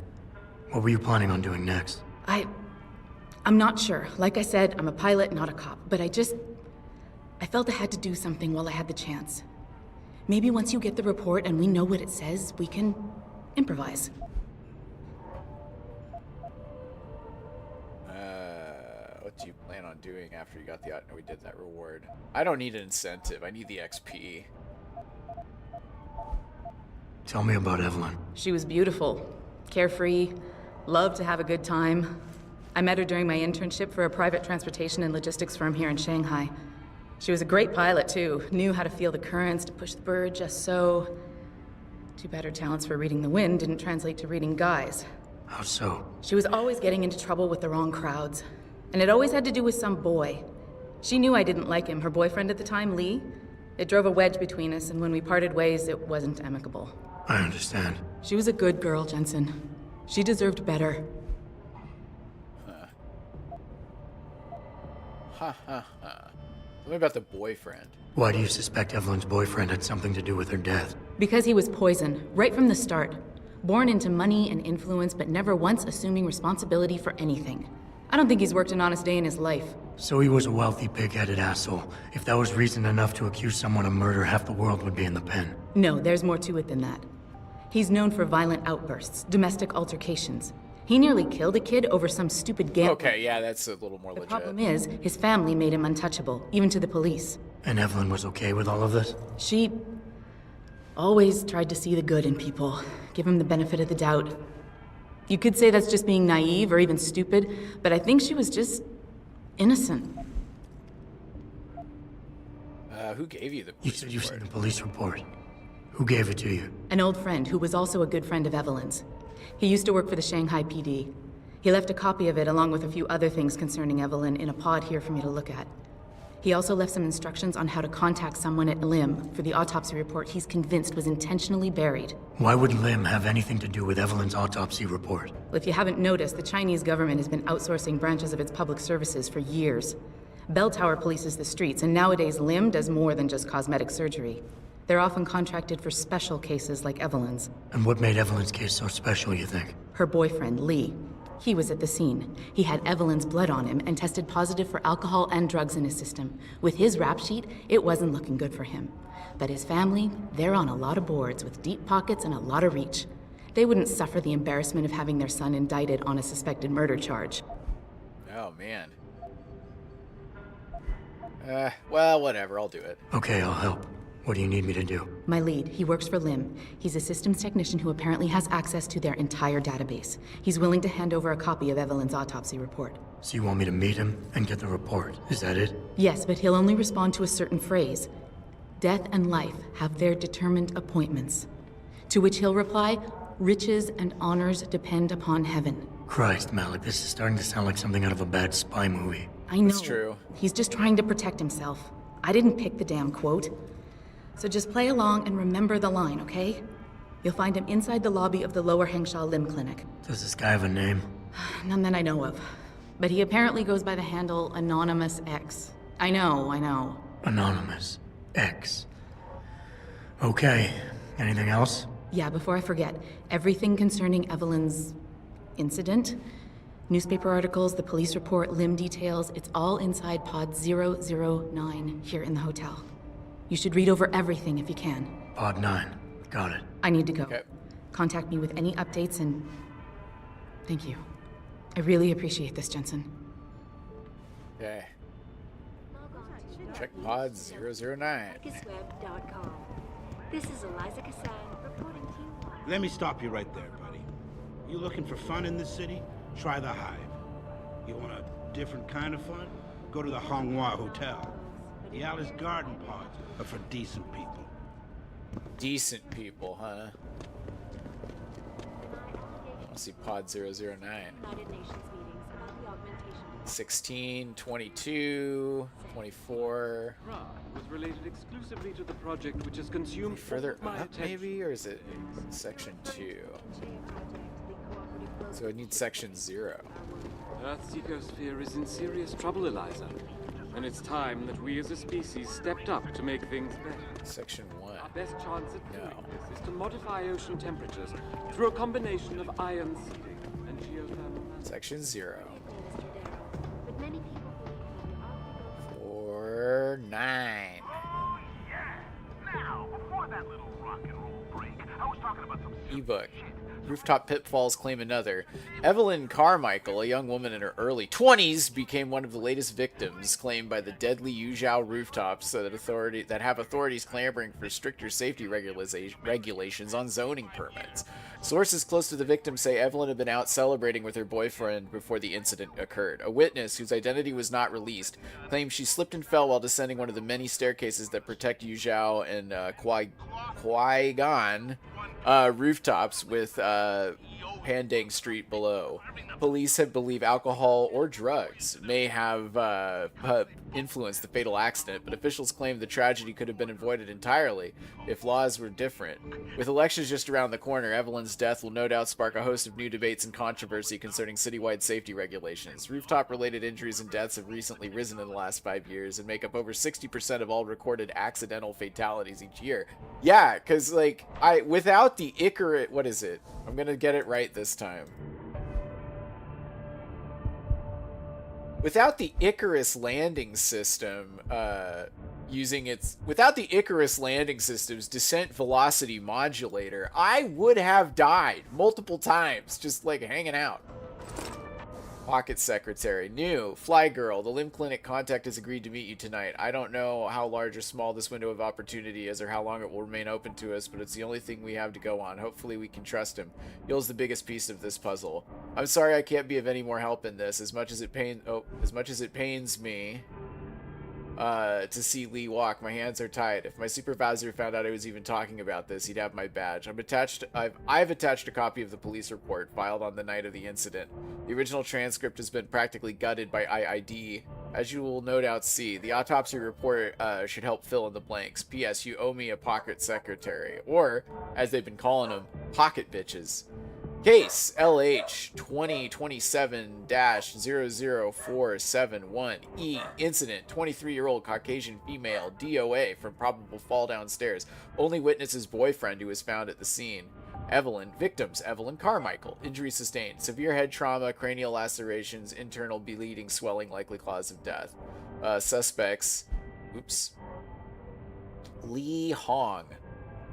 what were you planning on doing next? I'm not sure. Like I said, I'm a pilot, not a cop. But I felt I had to do something while I had the chance. Maybe once you get the report and we know what it says, we can improvise. What do you plan on doing after you got the... No, we did that reward. I don't need an incentive. I need the XP. Tell me about Evelyn. She was beautiful, carefree, loved to have a good time. I met her during my internship for a private transportation and logistics firm here in Shanghai. She was a great pilot, too. Knew how to feel the currents, to push the bird just so. Too bad her talents for reading the wind didn't translate to reading guys. How so? She was always getting into trouble with the wrong crowds. And it always had to do with some boy. She knew I didn't like him. Her boyfriend at the time, Lee, it drove a wedge between us, and when we parted ways, it wasn't amicable. I understand. She was a good girl, Jensen. She deserved better. Ha ha ha. Tell me about the boyfriend. Why do you suspect Evelyn's boyfriend had something to do with her death? Because he was poison, right from the start. Born into money and influence, but never once assuming responsibility for anything. I don't think he's worked an honest day in his life. So he was a wealthy, pig-headed asshole. If that was reason enough to accuse someone of murder, half the world would be in the pen. No, there's more to it than that. He's known for violent outbursts, domestic altercations. He nearly killed a kid over some stupid gamble. Okay, yeah, that's a little more The legit. problem is, his family made him untouchable, even to the police. And Evelyn was okay with all of this? She always tried to see the good in people, give him the benefit of the doubt. You could say that's just being naive or even stupid, but I think she was just innocent. Who gave you the You police said you've seen report? the police report. Who gave it to you? An old friend who was also a good friend of Evelyn's. He used to work for the Shanghai PD. He left a copy of it along with a few other things concerning Evelyn in a pod here for me to look at. He also left some instructions on how to contact someone at LIM for the autopsy report he's convinced was intentionally buried. Why would Lim have anything to do with Evelyn's autopsy report? Well, if you haven't noticed, the Chinese government has been outsourcing branches of its public services for years. Bell Tower polices the streets, and nowadays LIM does more than just cosmetic surgery. They're often contracted for special cases like Evelyn's. And what made Evelyn's case so special, you think? Her boyfriend, Lee. He was at the scene. He had Evelyn's blood on him and tested positive for alcohol and drugs in his system. With his rap sheet, it wasn't looking good for him. But his family, they're on a lot of boards with deep pockets and a lot of reach. They wouldn't suffer the embarrassment of having their son indicted on a suspected murder charge. Oh, man. Well, whatever. I'll do it. Okay, I'll help. What do you need me to do? My lead, he works for LIM. He's a systems technician who apparently has access to their entire database. He's willing to hand over a copy of Evelyn's autopsy report. So you want me to meet him and get the report? Is that it? Yes, but he'll only respond to a certain phrase. Death and life have their determined appointments. To which he'll reply, riches and honors depend upon heaven. Christ, Malik, this is starting to sound like something out of a bad spy movie. I know. It's true. He's just trying to protect himself. I didn't pick the damn quote. So just play along and remember the line, okay? You'll find him inside the lobby of the Lower Hengsha Limb Clinic. Does this guy have a name? None that I know of. But he apparently goes by the handle Anonymous X. I know. Anonymous X. Okay. Anything else? Yeah, before I forget, everything concerning Evelyn's incident, newspaper articles, the police report, limb details, it's all inside pod 009 here in the hotel. You should read over everything if you can. Pod 9. Got it. I need to go. Okay. Contact me with any updates and... Thank you. I really appreciate this, Jensen. Okay. Check pod 009. This is Eliza Kassan reporting to you. Let me stop you right there, buddy. You looking for fun in this city? Try the Hive. You want a different kind of fun? Go to the Honghua Hotel. The Alice Garden pods are for decent people. Decent people, huh? I want to see pod 009. 16, 22, 24. Was related exclusively to the project which has consumed Further my up, attention. maybe? Or is it in section 2? So I need section 0. Earth's ecosphere is in serious trouble, Eliza. And it's time that we as a species stepped up to make things better. Section 1. Our best chance at doing this is to modify ocean temperatures through a combination of ion seeding and geothermal. Section 0. 4, 9. Oh, yeah. Now, before that little rock and roll break, I was talking about some Ebook. Rooftop pitfalls claim another. Evelyn Carmichael, a young woman in her early 20s, became one of the latest victims claimed by the deadly Yuzhou rooftops that have authorities clamoring for stricter safety regulations on zoning permits. Sources close to the victim say Evelyn had been out celebrating with her boyfriend before the incident occurred. A witness, whose identity was not released, claimed she slipped and fell while descending one of the many staircases that protect Yuzhou and Qui-Gon rooftops with Pandang Street below. Police have believed alcohol or drugs may have influenced the fatal accident, but officials claim the tragedy could have been avoided entirely if laws were different. With elections just around the corner, Evelyn's death will no doubt spark a host of new debates and controversy concerning citywide safety regulations. Rooftop-related injuries and deaths have recently risen in the last 5 years and make up over 60% of all recorded accidental fatalities each year. Yeah, because, like, without the Icarus... What is it? I'm gonna get it right this time. Without the Icarus landing system, without the Icarus landing system's descent velocity modulator, I would have died multiple times just like hanging out. Pocket secretary. New. Fly girl. The limb clinic contact has agreed to meet you tonight. I don't know how large or small this window of opportunity is or how long it will remain open to us, but it's the only thing we have to go on. Hopefully we can trust him. Yul's the biggest piece of this puzzle. I'm sorry I can't be of any more help in this. As much as it pains me to see Lee walk, my hands are tied. If my supervisor found out I was even talking about this, he'd have my badge. I've attached a copy of the police report filed on the night of the incident. The original transcript has been practically gutted by IID. As you will no doubt see, the autopsy report should help fill in the blanks. P.S. You owe me a pocket secretary. Or, as they've been calling them, pocket bitches. Case LH 2027-00471E. Incident: 23-year-old Caucasian female, DOA, from probable fall downstairs. Only witness is boyfriend who was found at the scene. Evelyn. Victims: Evelyn Carmichael. Injury sustained: severe head trauma, cranial lacerations, internal bleeding, swelling, likely cause of death. Suspects. Lee Hong.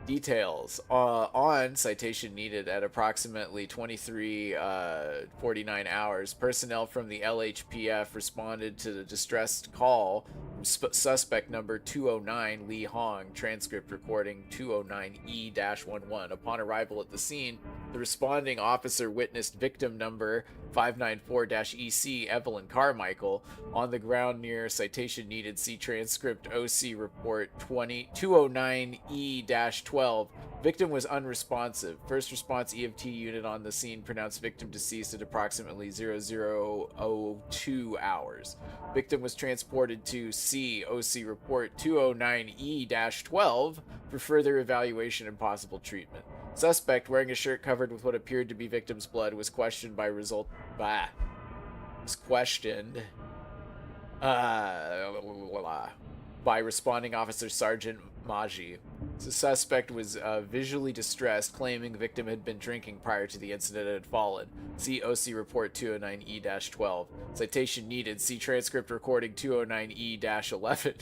Details. On citation needed at approximately 23:49 hours, personnel from the LHPF responded to the distressed call from suspect number 209 Lee Hong, transcript recording 209E-11. Upon arrival at the scene, the responding officer witnessed victim number 594-EC Evelyn Carmichael on the ground near citation needed. See transcript OC report 209E-12. Victim was unresponsive. First response EMT unit on the scene pronounced victim deceased at approximately 0002 hours. Victim was transported to OC report 209E-12 for further evaluation and possible treatment. Suspect, wearing a shirt covered with what appeared to be victim's blood, was questioned by responding officer Sergeant Maji. The suspect was visually distressed, claiming the victim had been drinking prior to the incident and had fallen. See OC report 209E-12. Citation needed. See transcript recording 209E-11.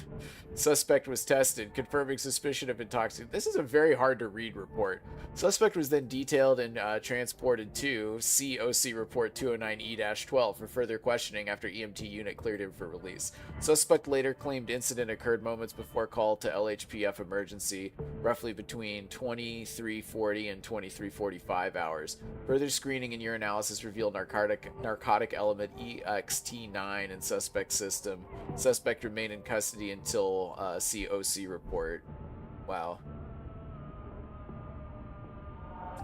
Suspect was tested, confirming suspicion of intoxication. This is a very hard to read report. Suspect was then detailed and transported to OC report 209E-12 for further questioning after EMT unit cleared him for release. Suspect later claimed incident occurred moments before call to LHPF emergency, roughly between 23:40 and 23:45 hours. Further screening and urinalysis revealed narcotic element EXT9 in suspect system. Suspect remained in custody until COC report. Wow.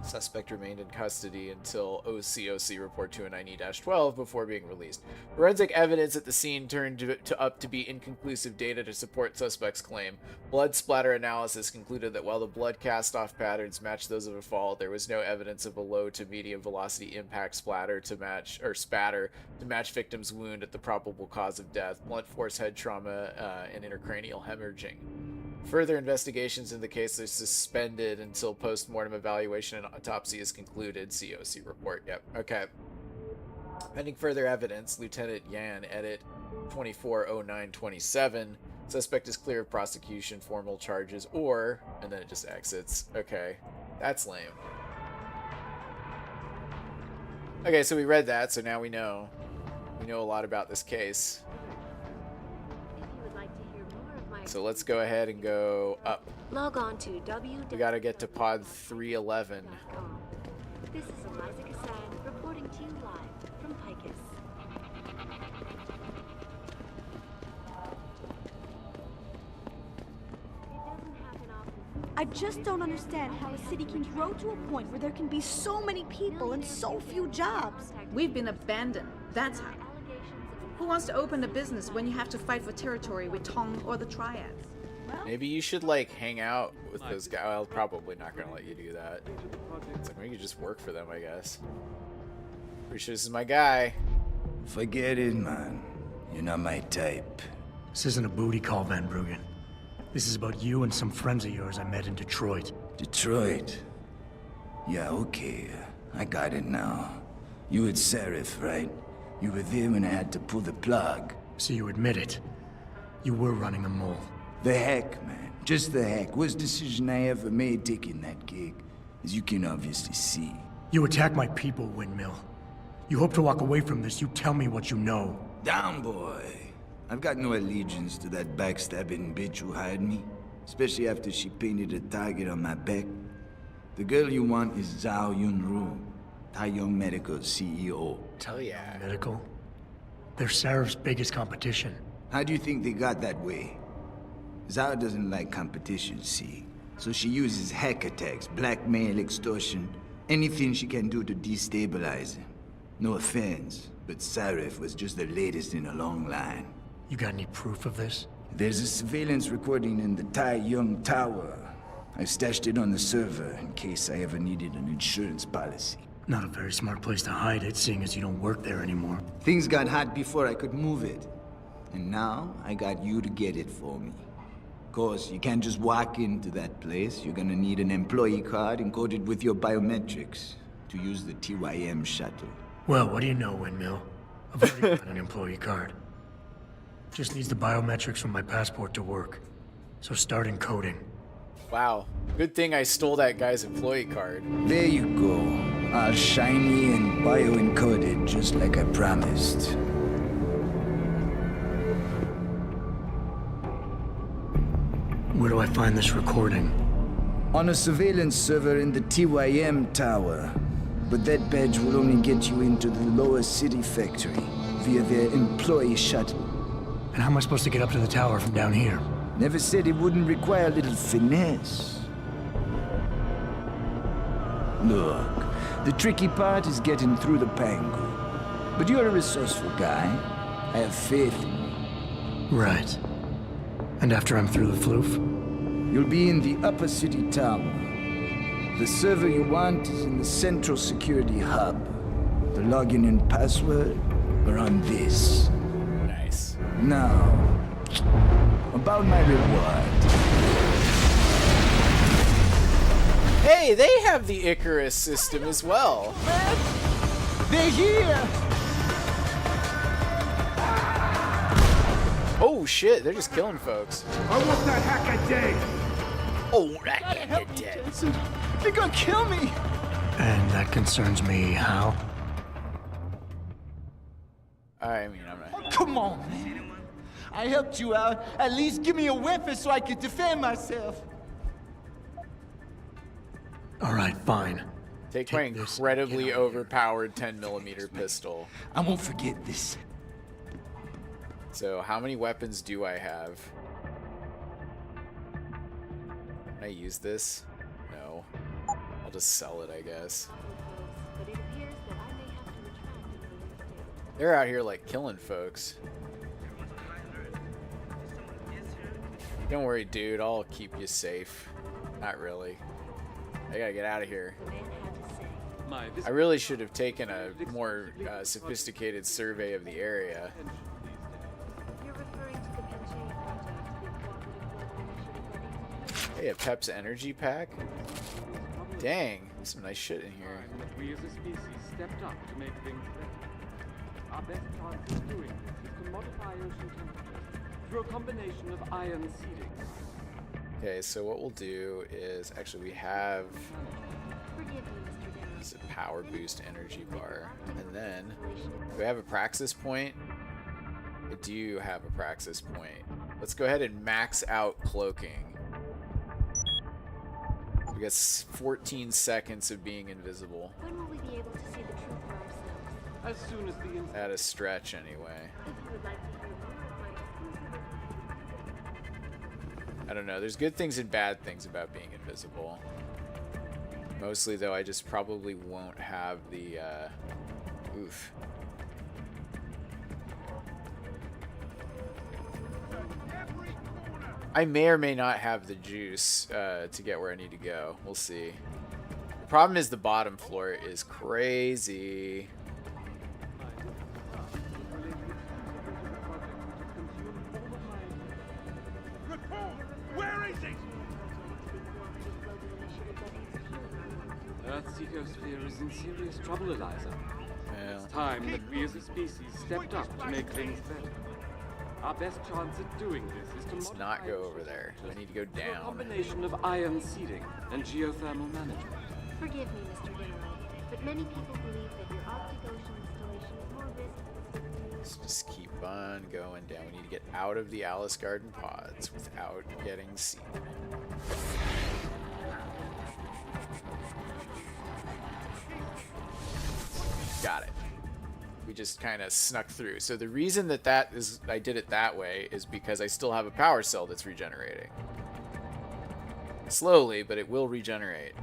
Suspect remained in custody until OCOC Report 290-12 before being released. Forensic evidence at the scene turned up to be inconclusive data to support suspect's claim. Blood splatter analysis concluded that while the blood cast-off patterns matched those of a fall, there was no evidence of a low to medium velocity impact spatter to match victim's wound at the probable cause of death, blunt force head trauma, and intracranial hemorrhaging. Further investigations in the case are suspended until post-mortem evaluation and autopsy is concluded. COC report. Yep. Okay. Pending further evidence, Lieutenant Yan, edit 240927. Suspect is clear of prosecution, formal charges, or... and then it just exits. Okay. That's lame. Okay, so we read that, so now we know. We know a lot about this case. So let's go ahead and go up. Log on to www. We gotta get to pod 311. This is Eliza Cassan reporting to you live from Picus. I just don't understand how a city can grow to a point where there can be so many people and so few jobs. We've been abandoned. That's how. Who wants to open a business when you have to fight for territory with Tong or the Triads? Well, maybe you should, like, hang out with those guys. Well, probably not gonna let you do that. It's like, maybe you just work for them, I guess. Pretty sure this is my guy. Forget it, man. You're not my type. This isn't a booty call, Van Bruggen. This is about you and some friends of yours I met in Detroit. Detroit? Yeah, okay. I got it now. You at Sarif, right? You were there when I had to pull the plug. So you admit it. You were running a mole. The heck, man. Just the heck. Worst decision I ever made taking that gig. As you can obviously see. You attack my people, Windmill. You hope to walk away from this. You tell me what you know. Down, boy. I've got no allegiance to that backstabbing bitch who hired me. Especially after she painted a target on my back. The girl you want is Zhao Yunru. Taiyong Medical's CEO. Hell yeah. Medical? They're Sarif's biggest competition. How do you think they got that way? Zhao doesn't like competition, see? So she uses hack attacks, blackmail, extortion, anything she can do to destabilize him. No offense, but Sarif was just the latest in a long line. You got any proof of this? There's a surveillance recording in the Taiyong Tower. I stashed it on the server in case I ever needed an insurance policy. Not a very smart place to hide it, seeing as you don't work there anymore. Things got hot before I could move it. And now, I got you to get it for me. Of course, you can't just walk into that place. You're gonna need an employee card encoded with your biometrics to use the TYM shuttle. Well, what do you know, Windmill? I've already got an employee card. Just needs the biometrics from my passport to work. So start encoding. Wow. Good thing I stole that guy's employee card. There you go. All shiny and bio-encoded, just like I promised. Where do I find this recording? On a surveillance server in the TYM tower. But that badge will only get you into the lower city factory via their employee shuttle. And how am I supposed to get up to the tower from down here? Never said it wouldn't require a little finesse. Look, the tricky part is getting through the Pangu. But you're a resourceful guy. I have faith in you. Right. And after I'm through the floof? You'll be in the upper city tower. The server you want is in the central security hub. The login and password are on this. Nice. Now, about my reward. Hey, they have the Icarus system as well. Man, they're here! Oh shit, they're just killing folks. I want that hacker dead! Oh, that hacker dead. Jensen. They're gonna kill me! And that concerns me how? I mean, I'm not... Oh, come on, man. I helped you out. At least give me a weapon so I can defend myself. All right, fine. Take my incredibly overpowered 10mm pistol. I won't forget this. So, how many weapons do I have? Can I use this? No. I'll just sell it, I guess. But it appears that I may have to retract at a later date. They're out here like killing folks. Don't worry, dude. I'll keep you safe. Not really. I gotta get out of here. I really should have taken a more sophisticated survey of the area. You're referring to the Penchee project, the cooperative global initiative ready? Hey, a Pep's energy pack? Dang, some nice shit in here. We as a species stepped up to make things better. Our best chance of doing this is to modify ocean temperatures through a combination of ion seeding. Okay, so what we'll do is, actually we have this power boost energy bar, and then do we have a praxis point? I do have a praxis point. Let's go ahead and max out cloaking. We got 14 seconds of being invisible. When will we be able to see the truth for ourselves? As soon as the At a stretch, anyway. If you would like to hear more of my exclusive I don't know. There's good things and bad things about being invisible. Mostly, though, I just probably won't have the, oof. I may or may not have the juice to get where I need to go. We'll see. The problem is the bottom floor is crazy. Where is it? Earth's ecosphere is in serious trouble, Eliza. Well. It's time that we as a species stepped up to make things better. Our best chance at doing this is to Let's not go over there. I need to go through a down. combination of ion seeding and geothermal management. Forgive me, Mr. Darrow, but many people believe that your Arctic Ocean installation is more risky. Let's just keep on going down. We need to get out of the Alice Garden pods without getting seen. Got it. We just kind of snuck through. So the reason that I did it that way is because I still have a power cell that's regenerating. Slowly, but it will regenerate.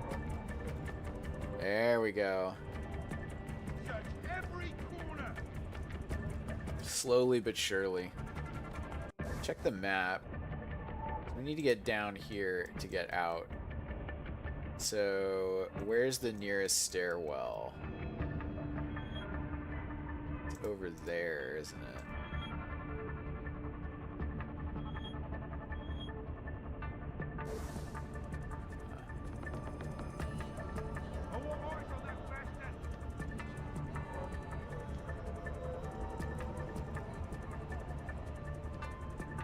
There we go. Slowly but surely. Check the map. We need to get down here to get out. So, where's the nearest stairwell? It's over there, isn't it?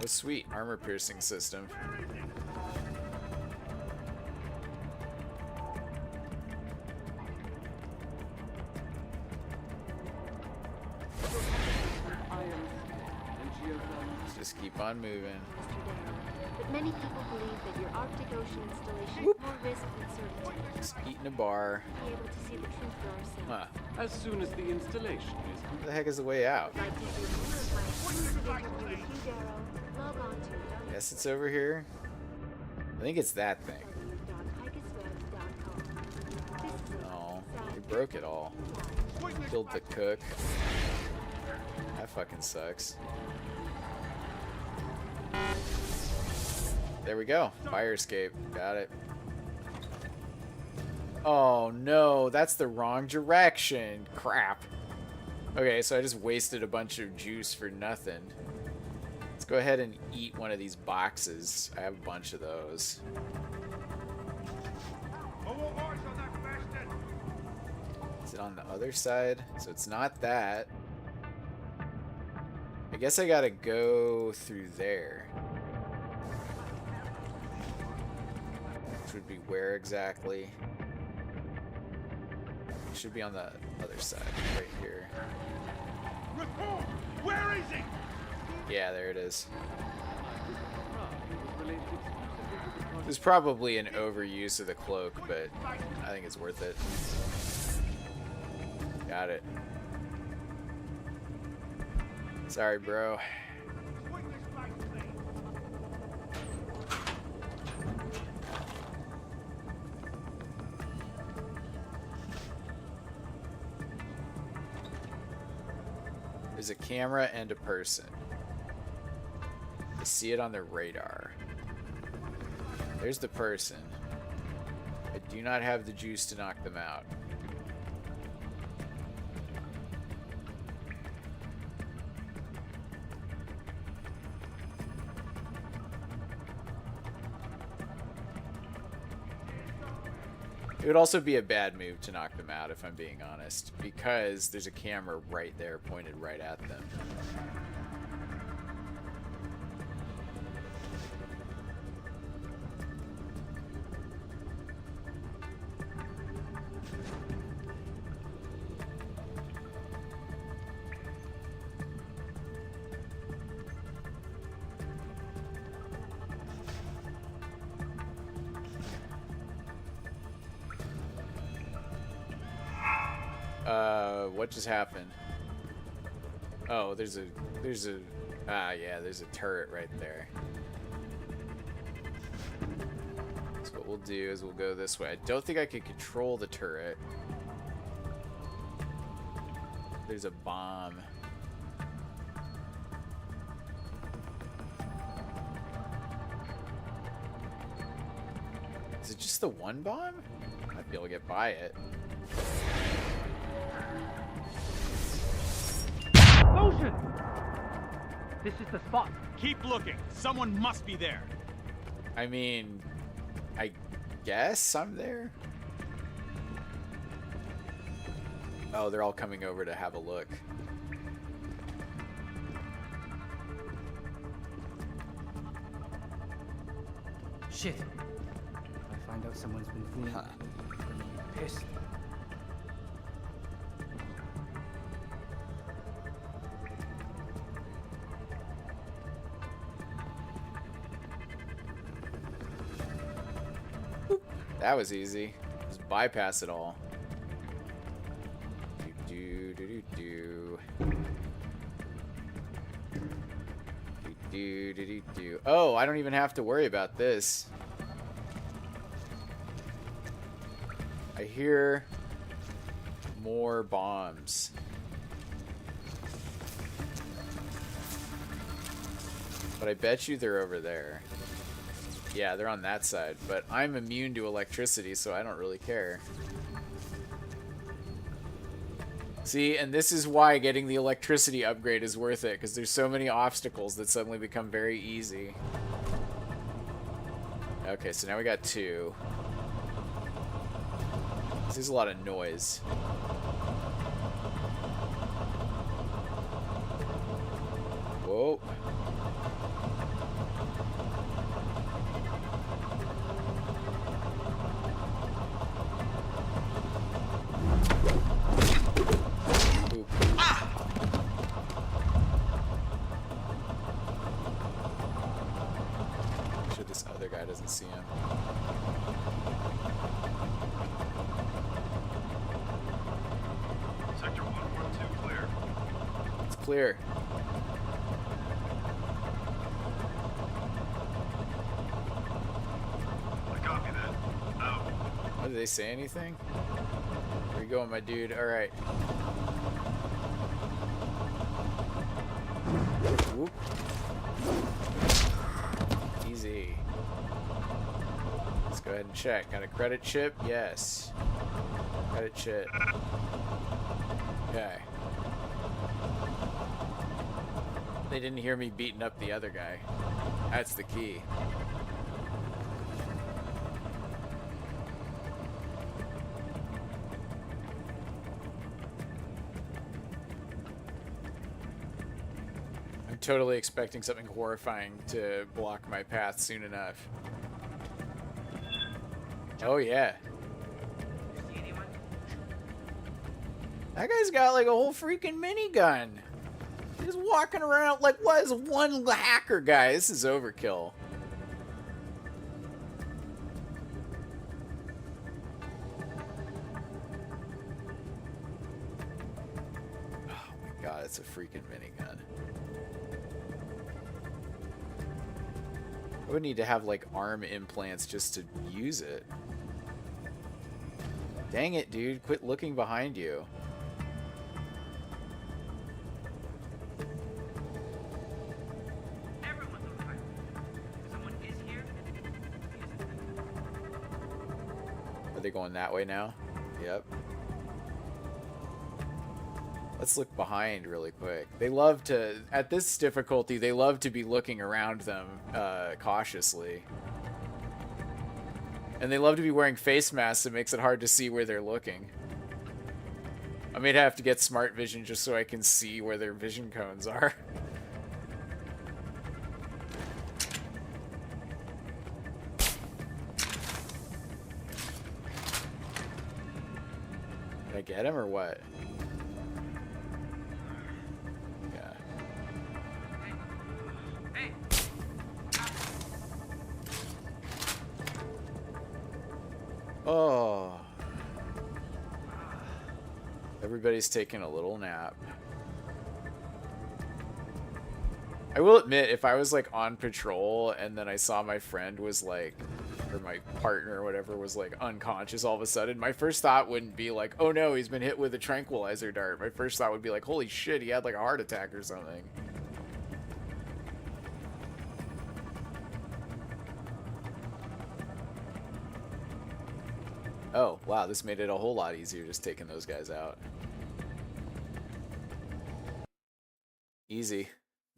Oh, sweet. Armor piercing system. Let's just keep on moving. But many people believe that your Arctic Ocean installation is more risk than certainty. Just eating a bar. Be able to see the truth for ourselves. Huh. As soon as the installation is complete. Where the heck is the way out? I'd like to hear more of my exclusive interview with you, Darrow. Log on to Guess it's over here. I think it's that thing. No, we broke it all. Killed the cook. That fucking sucks. There we go. Fire escape. Got it. Oh no, that's the wrong direction. Crap. Okay, so I just wasted a bunch of juice for nothing. Let's go ahead and eat one of these boxes. I have a bunch of those. Is it on the other side? So it's not that. I guess I gotta go through there. Which would be where exactly? It should be on the other side, right here. Where is it? Yeah, there it is. There's probably an overuse of the cloak, but I think it's worth it. Got it. Sorry, bro. is a camera and a person. I see it on their radar. There's the person. I do not have the juice to knock them out. It would also be a bad move to knock them out, if I'm being honest, because there's a camera right there pointed right at them. What just happened? Oh, there's a, yeah, there's a turret right there. So what we'll do is we'll go this way. I don't think I can control the turret. There's a bomb. Is it just the one bomb? I might be able to get by it. Explosion! This is the spot. Keep looking. Someone must be there. I mean, I guess I'm there. Oh, they're all coming over to have a look. Shit. If I find out someone's been fooling, I'm gonna be pissed. That was easy. Just bypass it all. Do do do do do do do do. Oh, I don't even have to worry about this. I hear more bombs. But I bet you they're over there. Yeah, they're on that side, but I'm immune to electricity, so I don't really care. See, and this is why getting the electricity upgrade is worth it, because there's so many obstacles that suddenly become very easy. Okay, so now we got 2. This is a lot of noise. Whoa. Doesn't see him. Sector 112 clear. It's clear. I copy that. Out. Oh, did they say anything? Where you going, my dude? Alright. Whoop. Easy. Let's go ahead and check. Got a credit chip? Yes. Credit chip. Okay. They didn't hear me beating up the other guy. That's the key. I'm totally expecting something horrifying to block my path soon enough. Oh yeah. That guy's got like a whole freaking minigun. He's walking around like, what is one hacker guy? This is overkill. Oh my god, it's a freaking minigun. I would need to have like arm implants just to use it. Dang it, dude. Quit looking behind you. going that way now. Yep. Let's look behind really quick. They love to, at this difficulty, they love to be looking around them cautiously. And they love to be wearing face masks that makes it hard to see where they're looking. I may have to get smart vision just so I can see where their vision cones are. Did I get him or what? Yeah. Oh. Everybody's taking a little nap. I will admit, if I was like on patrol and then I saw my friend was like, or my partner or whatever was like unconscious all of a sudden, my first thought wouldn't be like, oh no, he's been hit with a tranquilizer dart. My first thought would be like, holy shit, he had like a heart attack or something. Oh, wow, this made it a whole lot easier just taking those guys out. Easy.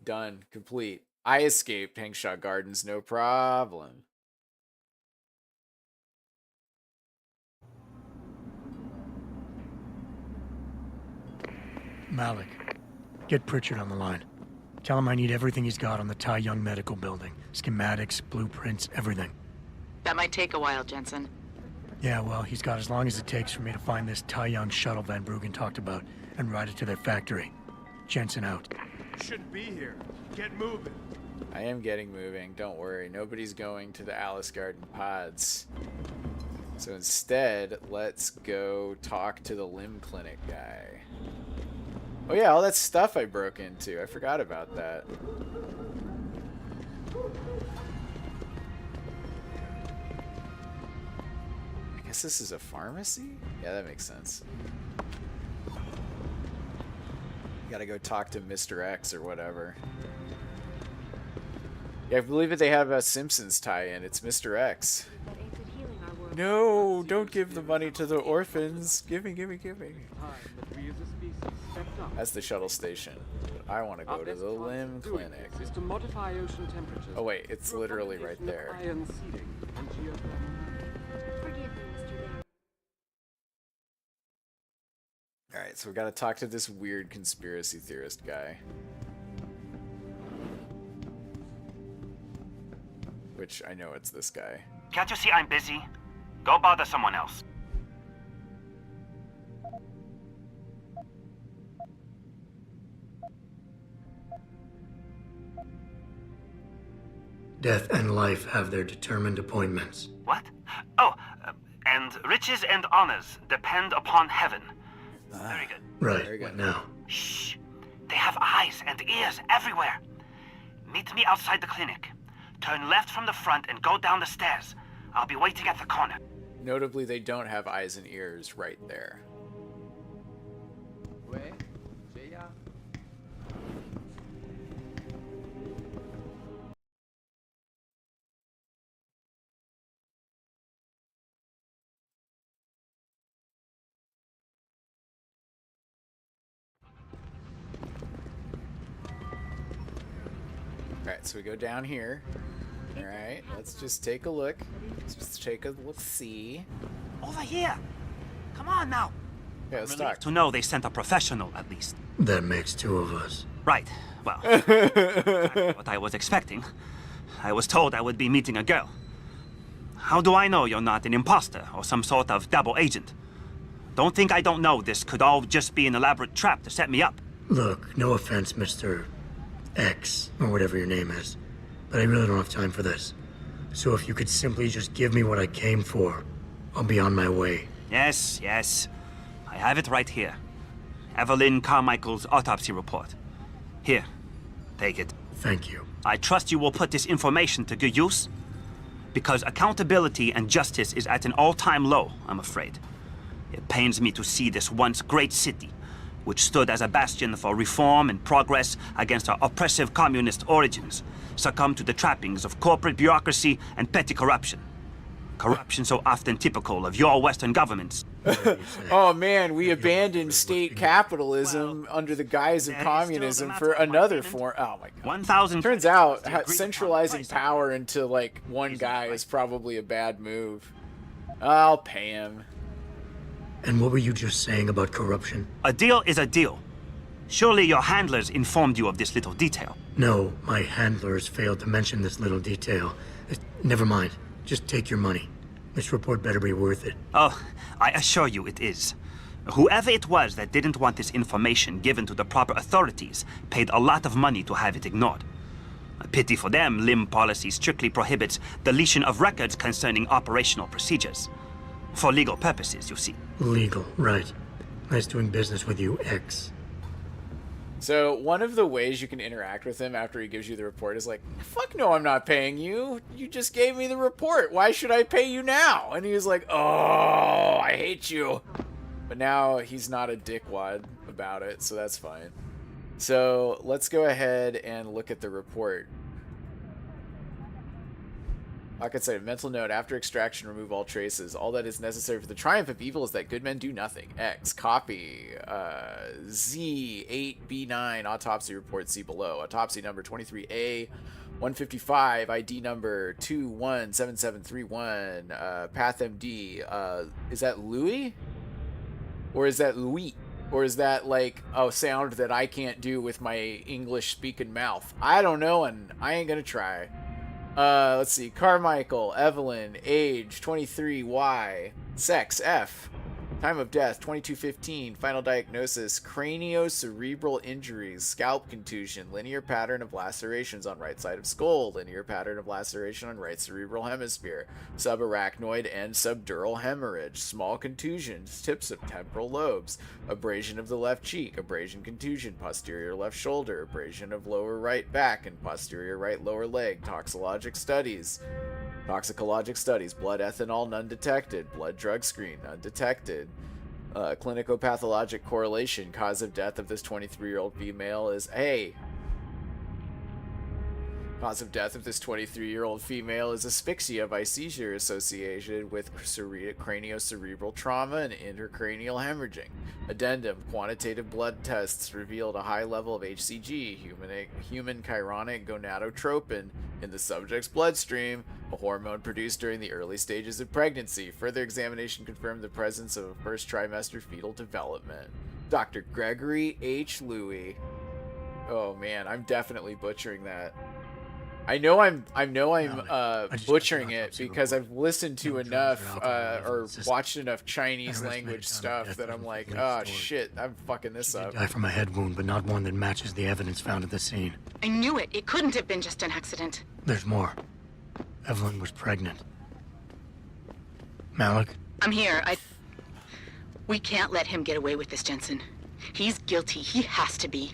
Done. Complete. I escaped Hangshaw Gardens, no problem. Malik, get Pritchard on the line. Tell him I need everything he's got on the Tai Young Medical Building. Schematics, blueprints, everything. That might take a while, Jensen. Yeah, well, he's got as long as it takes for me to find this Tai Young shuttle Van Bruggen talked about and ride it to their factory. Jensen out. Shouldn't be here. Get moving. I am getting moving. Don't worry. Nobody's going to the Alice Garden pods. So instead, let's go talk to the limb clinic guy. Oh yeah, all that stuff I broke into. I forgot about that. I guess this is a pharmacy? Yeah, that makes sense. Gotta go talk to Mr. X or whatever. Yeah, I believe that they have a Simpsons tie-in. It's Mr. X. No, don't give the money to the orphans. Give me. That's the shuttle station. But I want to go to the limb clinic. Oh wait, it's literally right there. Alright, so we gotta talk to this weird conspiracy theorist guy. Which, I know it's this guy. Can't you see I'm busy? Go bother someone else. Death and life have their determined appointments. What? Oh, and riches and honors depend upon heaven. Very good. Right, Very good. what now? Shh. They have eyes and ears everywhere. Meet me outside the clinic. Turn left from the front and go down the stairs. I'll be waiting at the corner. Notably, they don't have eyes and ears right there. Alright, so we go down here. Alright, let's just take a look. Let's just take a look-see. Over here. Come on now. Okay, let's I'm talk. relieved to know they sent a professional, at least. That makes two of us. Right. Well, exactly what I was expecting. I was told I would be meeting a girl. How do I know you're not an imposter or some sort of double agent? Don't think I don't know this could all just be an elaborate trap to set me up. Look, no offense, Mr. X, or whatever your name is, but I really don't have time for this. So if you could simply just give me what I came for, I'll be on my way. Yes, yes. I have it right here. Evelyn Carmichael's autopsy report. Here, take it. Thank you. I trust you will put this information to good use, because accountability and justice is at an all-time low, I'm afraid. It pains me to see this once great city, which stood as a bastion for reform and progress against our oppressive communist origins, succumb to the trappings of corporate bureaucracy and petty corruption. Corruption so often typical of your Western governments. Oh man, we abandoned state capitalism under the guise of communism for another form. Oh my god. 1,000. Turns out centralizing power into like one guy is probably a bad move. I'll pay him. And what were you just saying about corruption? A deal is a deal. Surely your handlers informed you of this little detail. No, my handlers failed to mention this little detail. Never mind. Just take your money. This report better be worth it. Oh, I assure you it is. Whoever it was that didn't want this information given to the proper authorities paid a lot of money to have it ignored. A pity for them, LIM policy strictly prohibits deletion of records concerning operational procedures. For legal purposes, you see. Legal, right. Nice doing business with you, X. So one of the ways you can interact with him after he gives you the report is like, fuck no, I'm not paying you. You just gave me the report. Why should I pay you now? And he was like, oh, I hate you. But now he's not a dickwad about it, so that's fine. So let's go ahead and look at the report. Like I said, mental note, after extraction, remove all traces. All that is necessary for the triumph of evil is that good men do nothing. X, copy, Z8B9, autopsy report, see below. Autopsy number 23A, 155, ID number 217731, PathMD. Is that Louis? Or is that Louis? Or is that like a sound that I can't do with my English-speaking mouth? I don't know, and I ain't gonna try. Let's see. Carmichael, Evelyn, age 23, Y, sex F, time of death 2215, final diagnosis craniocerebral injuries, scalp contusion, linear pattern of lacerations on right side of skull, linear pattern of laceration on right cerebral hemisphere, subarachnoid and subdural hemorrhage, small contusions, tips of temporal lobes, abrasion of the left cheek, abrasion contusion, posterior left shoulder, abrasion of lower right back and posterior right lower leg, toxicologic studies, blood ethanol none detected, blood drug screen none detected, clinico-pathologic correlation, cause of death of this 23-year-old female is cause of death of this 23-year-old female is asphyxia by seizure associated with craniocerebral trauma and intracranial hemorrhaging. Addendum, quantitative blood tests revealed a high level of HCG, human chironic gonadotropin, in the subject's bloodstream, a hormone produced during the early stages of pregnancy. Further examination confirmed the presence of a first trimester fetal development. Dr. Gregory H. Louis. Oh man, I'm definitely butchering that. I know I'm butchering it because I've listened to enough or watched enough Chinese language stuff that I'm like, oh shit, I'm fucking this up. Die from a head wound, but not one that matches the evidence found at the scene. I knew it. It couldn't have been just an accident. There's more. Evelyn was pregnant. Malik? I'm here. We can't let him get away with this, Jensen. He's guilty. He has to be.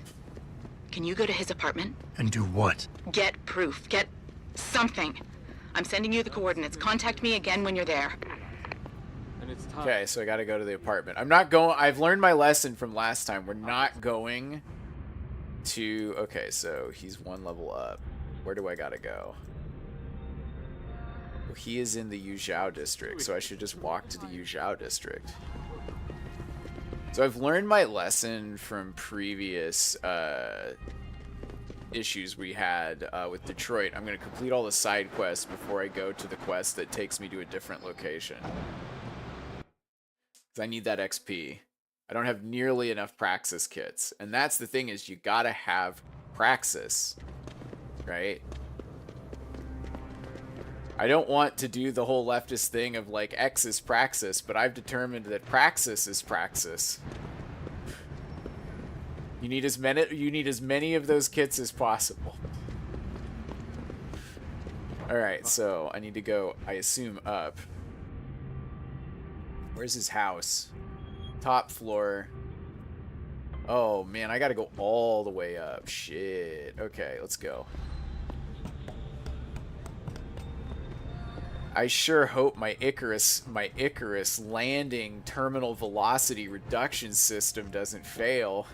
Can you go to his apartment? And do what? Get proof. Get something. I'm sending you the coordinates. Contact me again when you're there. Okay, so I gotta go to the apartment. I'm not going... I've learned my lesson from last time. We're not going to... Okay, so he's one level up. Where do I gotta go? Well, he is in the Yuzhou district, so I should just walk to the Yuzhou district. So I've learned my lesson from previous issues we had with Detroit. I'm going to complete all the side quests before I go to the quest that takes me to a different location. Because I need that XP. I don't have nearly enough Praxis kits. And that's the thing, is you got to have Praxis. Right? I don't want to do the whole leftist thing of like X is Praxis, but I've determined that Praxis is Praxis. You need as many of those kits as possible. Alright, so I need to go, I assume, up. Where's his house? Top floor. Oh man, I gotta go all the way up. Shit. Okay, let's go. I sure hope my Icarus landing terminal velocity reduction system doesn't fail.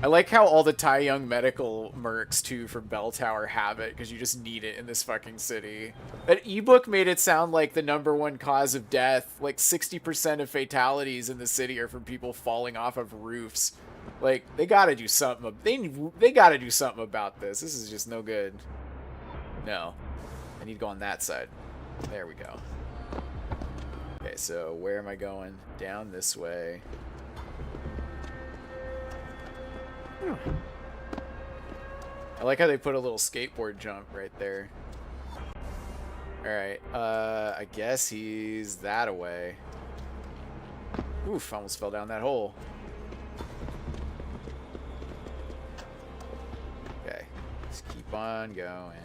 I like how all the Tai Young medical mercs, too, from Bell Tower have it, because you just need it in this fucking city. That ebook made it sound like the #1 cause of death. Like, 60% of fatalities in the city are from people falling off of roofs. Like, they gotta do something. They gotta do something about this. This is just no good. No. I need to go on that side. There we go. Okay, so where am I going? Down this way. I like how they put a little skateboard jump right there. Alright, I guess he's that away. Oof, almost fell down that hole. Okay, let's keep on going.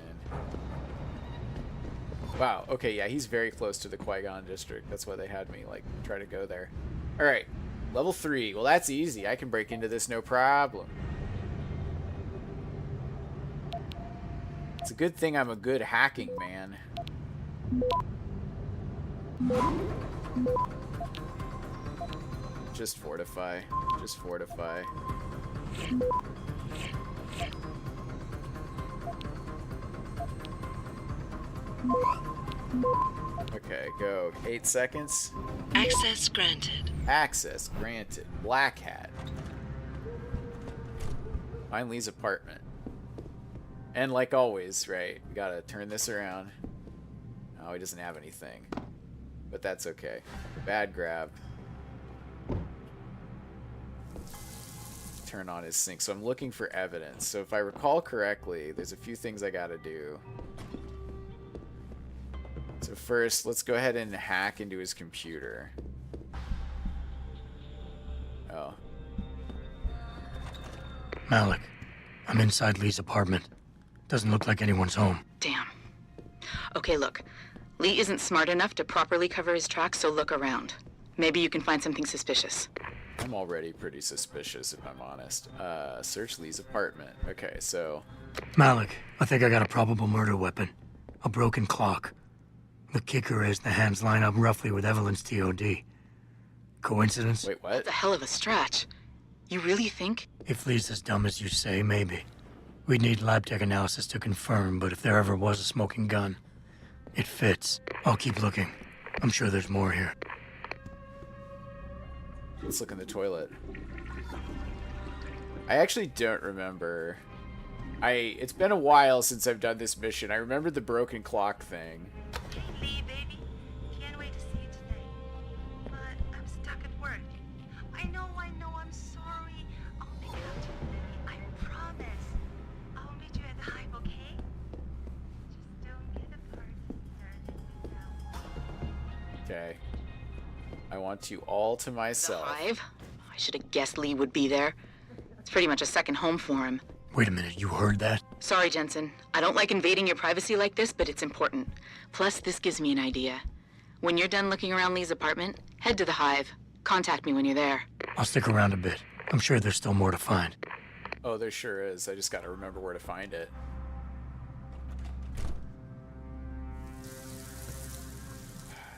Wow, okay, yeah, he's very close to the Qui-Gon district. That's why they had me, like, try to go there. Alright, level 3. Well, that's easy. I can break into this no problem. It's a good thing I'm a good hacking man. Just fortify. Just fortify. Okay, go. 8 seconds. Access granted. Access granted. Black Hat. Find Lee's apartment. And like always, right, we gotta turn this around. Oh, he doesn't have anything. But that's okay. Bad grab. Turn on his sink. So I'm looking for evidence. So if I recall correctly, there's a few things I gotta do. So first, let's go ahead and hack into his computer. Oh. Malik, I'm inside Lee's apartment. Doesn't look like anyone's home. Damn. Okay, look. Lee isn't smart enough to properly cover his tracks, so look around. Maybe you can find something suspicious. I'm already pretty suspicious, if I'm honest. Search Lee's apartment. Okay, so... Malik, I think I got a probable murder weapon. A broken clock. The kicker is the hands line up roughly with Evelyn's TOD. Coincidence? Wait, what? That's a hell of a stretch. You really think? If Lee's as dumb as you say, maybe. We'd need lab tech analysis to confirm, but if there ever was a smoking gun, it fits. I'll keep looking. I'm sure there's more here. Let's look in the toilet. I actually don't remember. It's been a while since I've done this mission. I remember the broken clock thing. Lee, baby. Can't wait to see you today. But I'm stuck at work. I know, I'm sorry. I'll make it up to you, Lily. I promise. I'll meet you at the Hive, okay? Just don't get a party. Okay. I want you all to myself. The Hive? I should have guessed Lee would be there. It's pretty much a second home for him. Wait a minute, you heard that? Sorry, Jensen. I don't like invading your privacy like this, but it's important. Plus, this gives me an idea. When you're done looking around Lee's apartment, head to the Hive. Contact me when you're there. I'll stick around a bit. I'm sure there's still more to find. Oh, there sure is. I just gotta remember where to find it.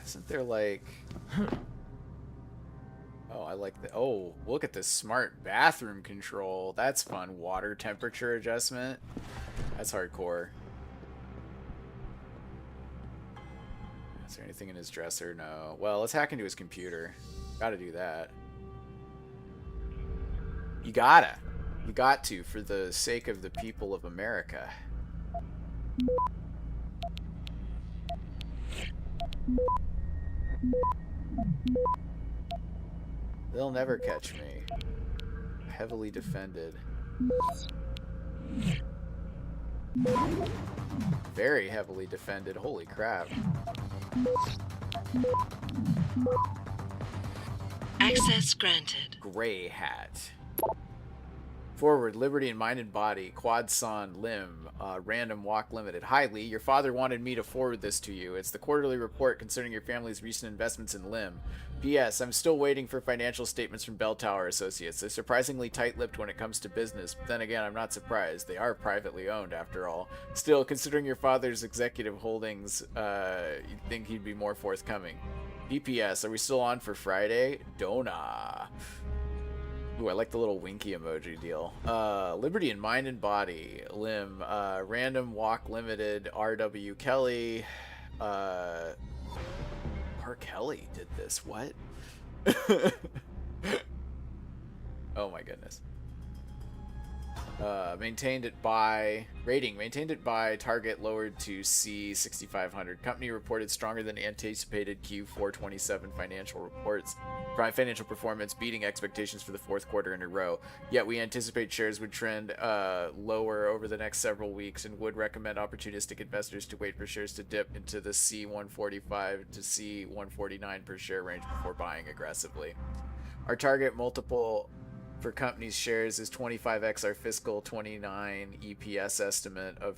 Isn't there like... Oh, I like the... Oh, look at this smart bathroom control. That's fun. Water temperature adjustment. That's hardcore. Is there anything in his dresser? No. Well, let's hack into his computer. Gotta do that. You gotta. You got to, for the sake of the people of America. They'll never catch me. Heavily defended. Very heavily defended. Holy crap. Access granted. Gray Hat. Forward, Liberty in Mind and Body, Quad Son, Lim, Random Walk Limited. Hi, Lee. Your father wanted me to forward this to you. It's the quarterly report concerning your family's recent investments in Lim. P.S. I'm still waiting for financial statements from Bell Tower Associates. They're surprisingly tight-lipped when it comes to business, but then again, I'm not surprised. They are privately owned, after all. Still, considering your father's executive holdings, you'd think he'd be more forthcoming. P.P.S. Are we still on for Friday? Dona. Ooh, I like the little winky emoji deal. Liberty in mind and body. Limb. Random walk limited. R.W. Kelly. R. Kelly did this. What? Oh my goodness. Maintained it by target lowered to C 6500. Company reported stronger than anticipated Q4 27 financial performance, beating expectations for the fourth quarter in a row. Yet we anticipate shares would trend lower over the next several weeks and would recommend opportunistic investors to wait for shares to dip into the C 145 to C 149 per share range before buying aggressively. Our target multiple for companies' shares is 25x our fiscal 29 EPS estimate of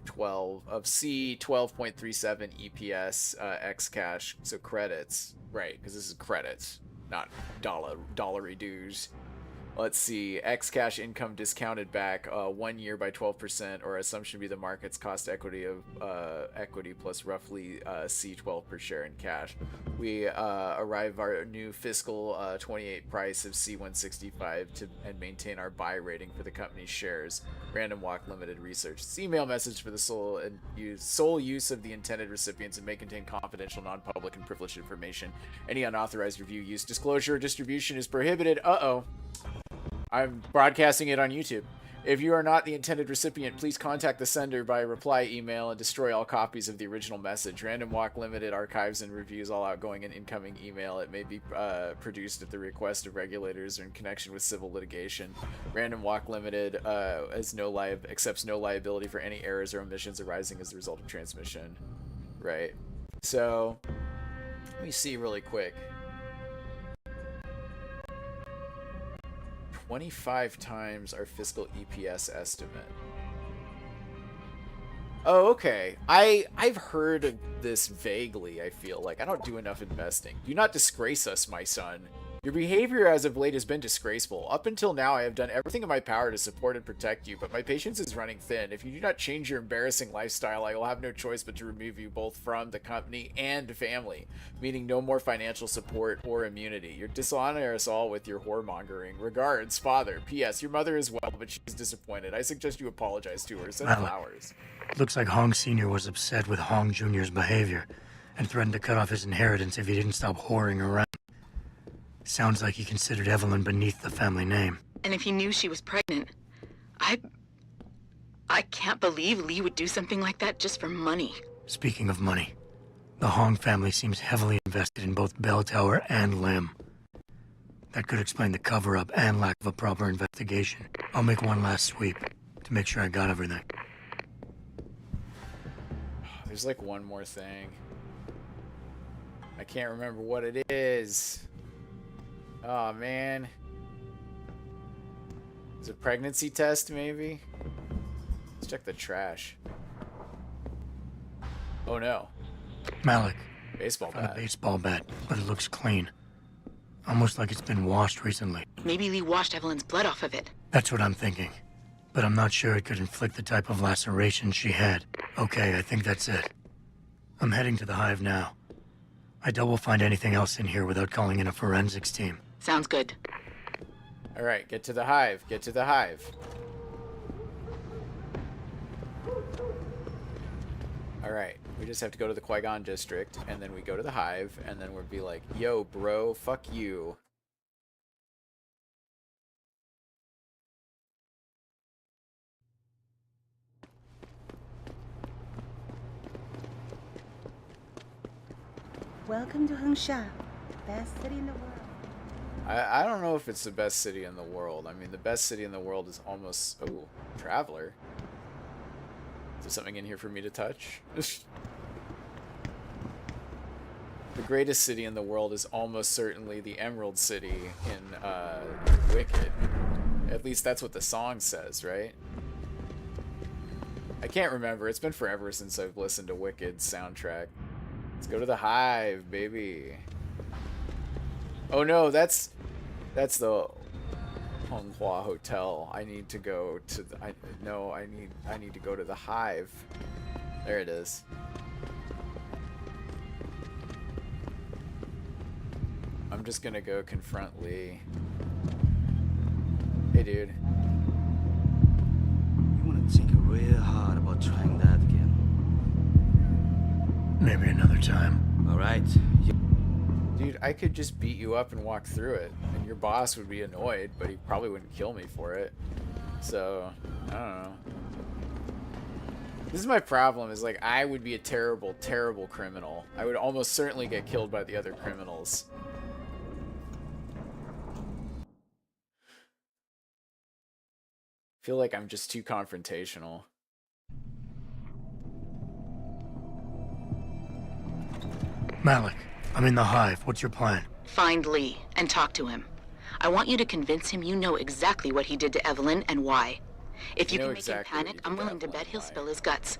C 12.37 EPS x cash, so credits, right? Because this is credits, not dollary dues. Let's see, X cash income discounted back 1 year by 12%, or assumption be the market's cost equity of equity plus roughly C12 per share in cash. We arrive our new fiscal 28 price of C165 and maintain our buy rating for the company's shares. Random Walk Limited Research. This email message for the sole use of the intended recipients and may contain confidential, non-public, and privileged information. Any unauthorized review, use, disclosure, or distribution is prohibited. I'm broadcasting it on YouTube. If you are not the intended recipient, please contact the sender by reply email and destroy all copies of the original message. Random Walk Limited archives and reviews all outgoing and incoming email. It may be produced at the request of regulators or in connection with civil litigation. Random Walk Limited accepts no liability for any errors or omissions arising as a result of transmission. Right. So, let me see really quick. 25 times our fiscal EPS estimate. Oh, okay. I've heard of this vaguely, I feel like. I don't do enough investing. Do not disgrace us, my son. Your behavior as of late has been disgraceful. Up until now, I have done everything in my power to support and protect you, but my patience is running thin. If you do not change your embarrassing lifestyle, I will have no choice but to remove you both from the company and family, meaning no more financial support or immunity. You dishonor us all with your whoremongering. Regards, Father. P.S. Your mother is well, but she is disappointed. I suggest you apologize to her. Send flowers. Looks like Hong Sr. was upset with Hong Jr.'s behavior and threatened to cut off his inheritance if he didn't stop whoring around. Sounds like he considered Evelyn beneath the family name. And if he knew she was pregnant, I can't believe Lee would do something like that just for money. Speaking of money, the Hong family seems heavily invested in both Bell Tower and Lim. That could explain the cover-up and lack of a proper investigation. I'll make one last sweep to make sure I got everything. There's like one more thing. I can't remember what it is. Oh man. Is it a pregnancy test maybe? Let's check the trash. Oh no. Malik. Baseball Found bat. a baseball bat, but it looks clean. Almost like it's been washed recently. Maybe Lee washed Evelyn's blood off of it. That's what I'm thinking. But I'm not sure it could inflict the type of laceration she had. Okay, I think that's it. I'm heading to the hive now. I doubt we'll find anything else in here without calling in a forensics team. Sounds good. Alright, get to the hive. Get to the hive. Alright, we just have to go to the Qui-Gon district, and then we go to the hive, and then we'll be like, yo, bro, fuck you. Welcome to Hengsha, best city in the world. I don't know if it's the best city in the world. I mean, the best city in the world is almost... Oh, Traveler. Is there something in here for me to touch? The greatest city in the world is almost certainly the Emerald City in Wicked. At least that's what the song says, right? I can't remember. It's been forever since I've listened to Wicked's soundtrack. Let's go to the hive, baby. Oh no, that's the Honghua Hotel. I need to go to the... I need to go to the hive. There it is. I'm just gonna go confront Lee. Hey, dude. You want to think real hard about trying that again. Maybe another time. All right. Dude, I could just beat you up and walk through it, and your boss would be annoyed, but he probably wouldn't kill me for it. So, I don't know. This is my problem, is like, I would be a terrible, terrible criminal. I would almost certainly get killed by the other criminals. I feel like I'm just too confrontational. Malik, I'm in the hive. What's your plan? Find Lee and talk to him. I want you to convince him you know exactly what he did to Evelyn and why. If you can make him panic, I'm willing to bet he'll spill his guts.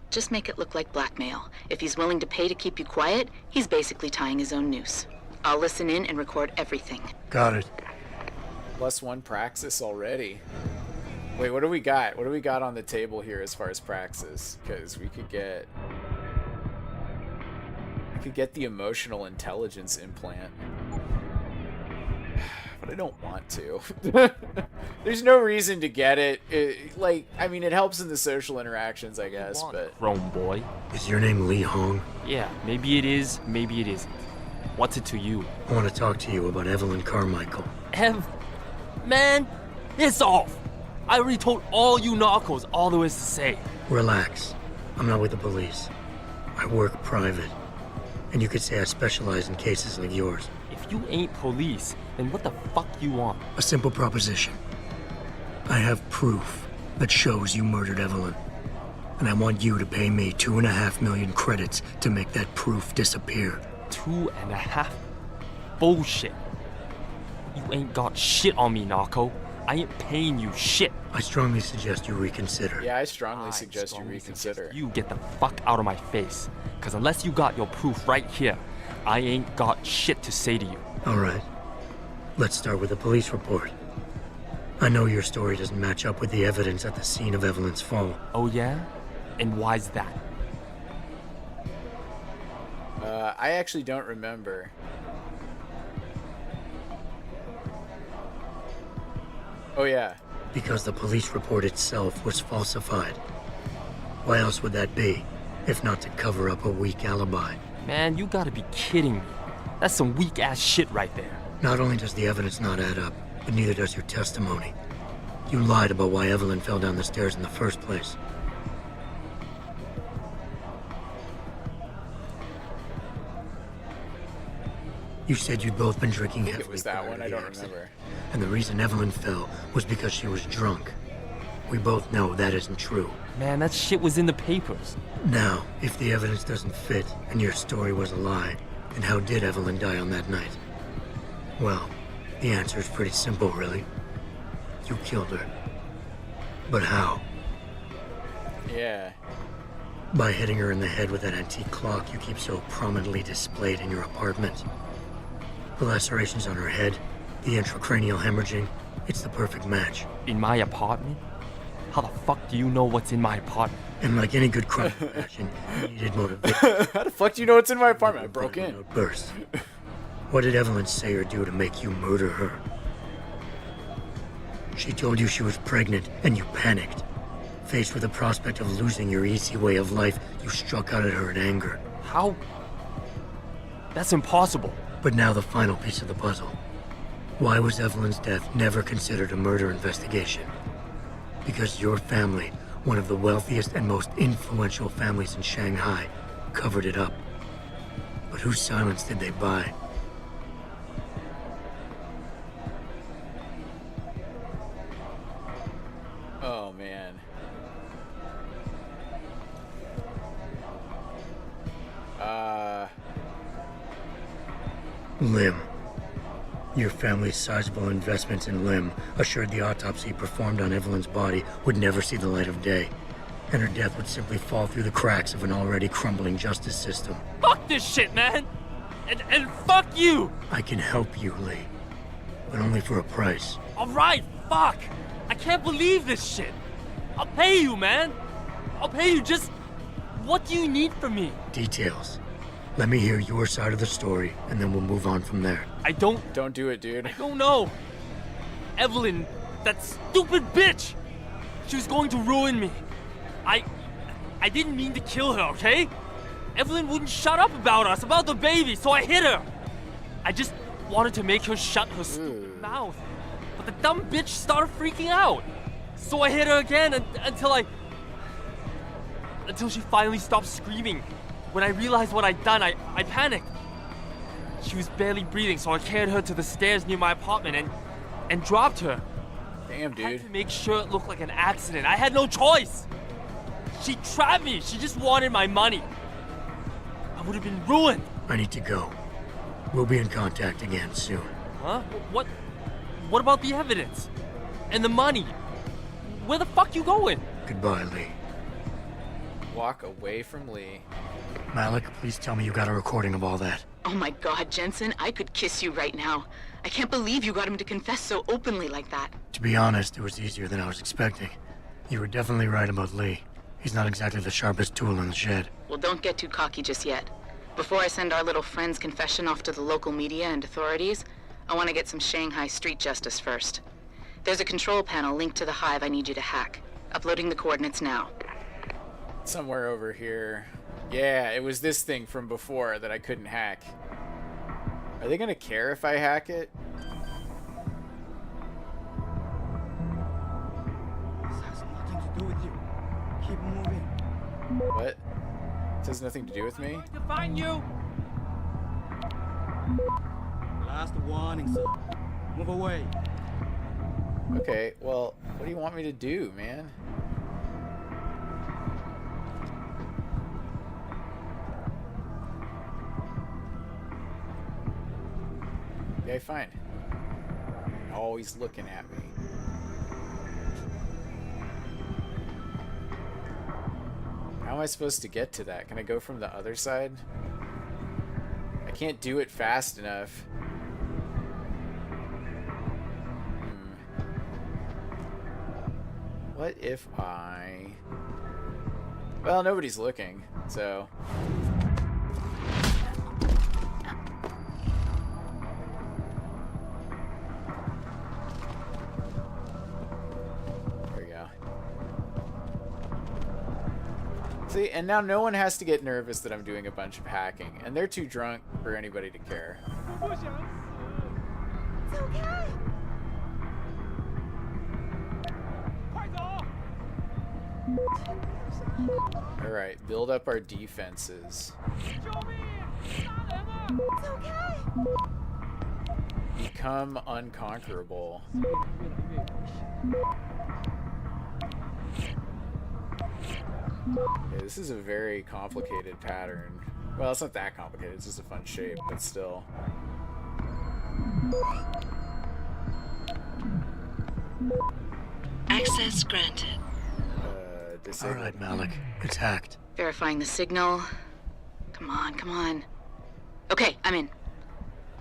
Just make it look like blackmail. If he's willing to pay to keep you quiet, he's basically tying his own noose. I'll listen in and record everything. Got it. +1 praxis already. Wait, what do we got? What do we got on the table here as far as praxis? Because we could get the emotional intelligence implant. But I don't want to. There's no reason to get it. Like, I mean, it helps in the social interactions, I guess, but... Grown boy. Is your name Lee Hong? Yeah, maybe it is, maybe it isn't. What's it to you? I want to talk to you about Evelyn Carmichael. Man, it's off. I already told all you narcos all there is to say. Relax. I'm not with the police. I work private. And you could say I specialize in cases like yours. If you ain't police, then what the fuck you want? A simple proposition. I have proof that shows you murdered Evelyn. And I want you to pay me 2.5 million credits to make that proof disappear. 2.5? Bullshit. You ain't got shit on me, narco. I ain't paying you shit. I strongly suggest you reconsider. Yeah, I strongly suggest you reconsider. You get the fuck out of my face. Cause unless you got your proof right here, I ain't got shit to say to you. Alright. Let's start with the police report. I know your story doesn't match up with the evidence at the scene of Evelyn's fall. Oh yeah? And why's that? I actually don't remember. Oh yeah. Because the police report itself was falsified. Why else would that be, if not to cover up a weak alibi? Man, you gotta be kidding me. That's some weak-ass shit right there. Not only does the evidence not add up, but neither does your testimony. You lied about why Evelyn fell down the stairs in the first place. You said you'd both been drinking heavily. It was that one, I don't remember. And the reason Evelyn fell was because she was drunk. We both know that isn't true. Man, that shit was in the papers. Now, if the evidence doesn't fit and your story was a lie, then how did Evelyn die on that night? Well, the answer is pretty simple, really. You killed her. But how? Yeah. By hitting her in the head with that antique clock you keep so prominently displayed in your apartment. The lacerations on her head, the intracranial hemorrhaging, it's the perfect match. In my apartment? How the fuck do you know what's in my apartment? And like any good crime action, you needed motivation. How the fuck do you know what's in my apartment? I broke in. Burst. What did Evelyn say or do to make you murder her? She told you she was pregnant, and you panicked. Faced with the prospect of losing your easy way of life, you struck out at her in anger. How? That's impossible. But now the final piece of the puzzle. Why was Evelyn's death never considered a murder investigation? Because your family, one of the wealthiest and most influential families in Shanghai, covered it up. But whose silence did they buy? Oh, man. Lim. Your family's sizable investments in Lim assured the autopsy performed on Evelyn's body would never see the light of day, and her death would simply fall through the cracks of an already crumbling justice system. Fuck this shit, man! And fuck you! I can help you, Lee, but only for a price. Alright, fuck! I can't believe this shit! I'll pay you, man! I'll pay you, just... What do you need from me? Details. Let me hear your side of the story, and then we'll move on from there. I don't... Don't do it, dude. I don't know. Evelyn That stupid bitch! She was going to ruin me. I didn't mean to kill her, okay? Evelyn wouldn't shut up about us, about the baby, so I hit her. I just wanted to make her shut her stupid mouth. But the dumb bitch started freaking out. So I hit her again until she finally stopped screaming. When I realized what I'd done, I panicked. She was barely breathing, so I carried her to the stairs near my apartment and dropped her. Damn, dude. I had to make sure it looked like an accident. I had no choice. She trapped me. She just wanted my money. I would have been ruined. I need to go. We'll be in contact again soon. Huh? What about the evidence? And the money? Where the fuck you going? Goodbye, Lee. Walk away from Lee. Malik, please tell me you got a recording of all that. Oh my God, Jensen, I could kiss you right now. I can't believe you got him to confess so openly like that. To be honest, it was easier than I was expecting. You were definitely right about Lee. He's not exactly the sharpest tool in the shed. Well, don't get too cocky just yet. Before I send our little friend's confession off to the local media and authorities, I want to get some Shanghai street justice first. There's a control panel linked to the hive I need you to hack. Uploading the coordinates now. Somewhere over here. Yeah, it was this thing from before that I couldn't hack. Are they gonna care if I hack it? This has nothing to do with you. Keep moving. What? This has nothing to do with me? To find you. Last warning, sir. Move away. Okay, well, what do you want me to do, man? Okay, fine. Always looking at me. How am I supposed to get to that? Can I go from the other side? I can't do it fast enough. What if I... Well, nobody's looking, so... There we go. See, and now no one has to get nervous that I'm doing a bunch of hacking, and they're too drunk for anybody to care. It's okay. Alright, build up our defenses. It's okay. Become unconquerable. Okay, this is a very complicated pattern. Well, it's not that complicated, it's just a fun shape, but still. Access granted. Alright, Malik. It's hacked. Verifying the signal. Come on, come on. Okay, I'm in.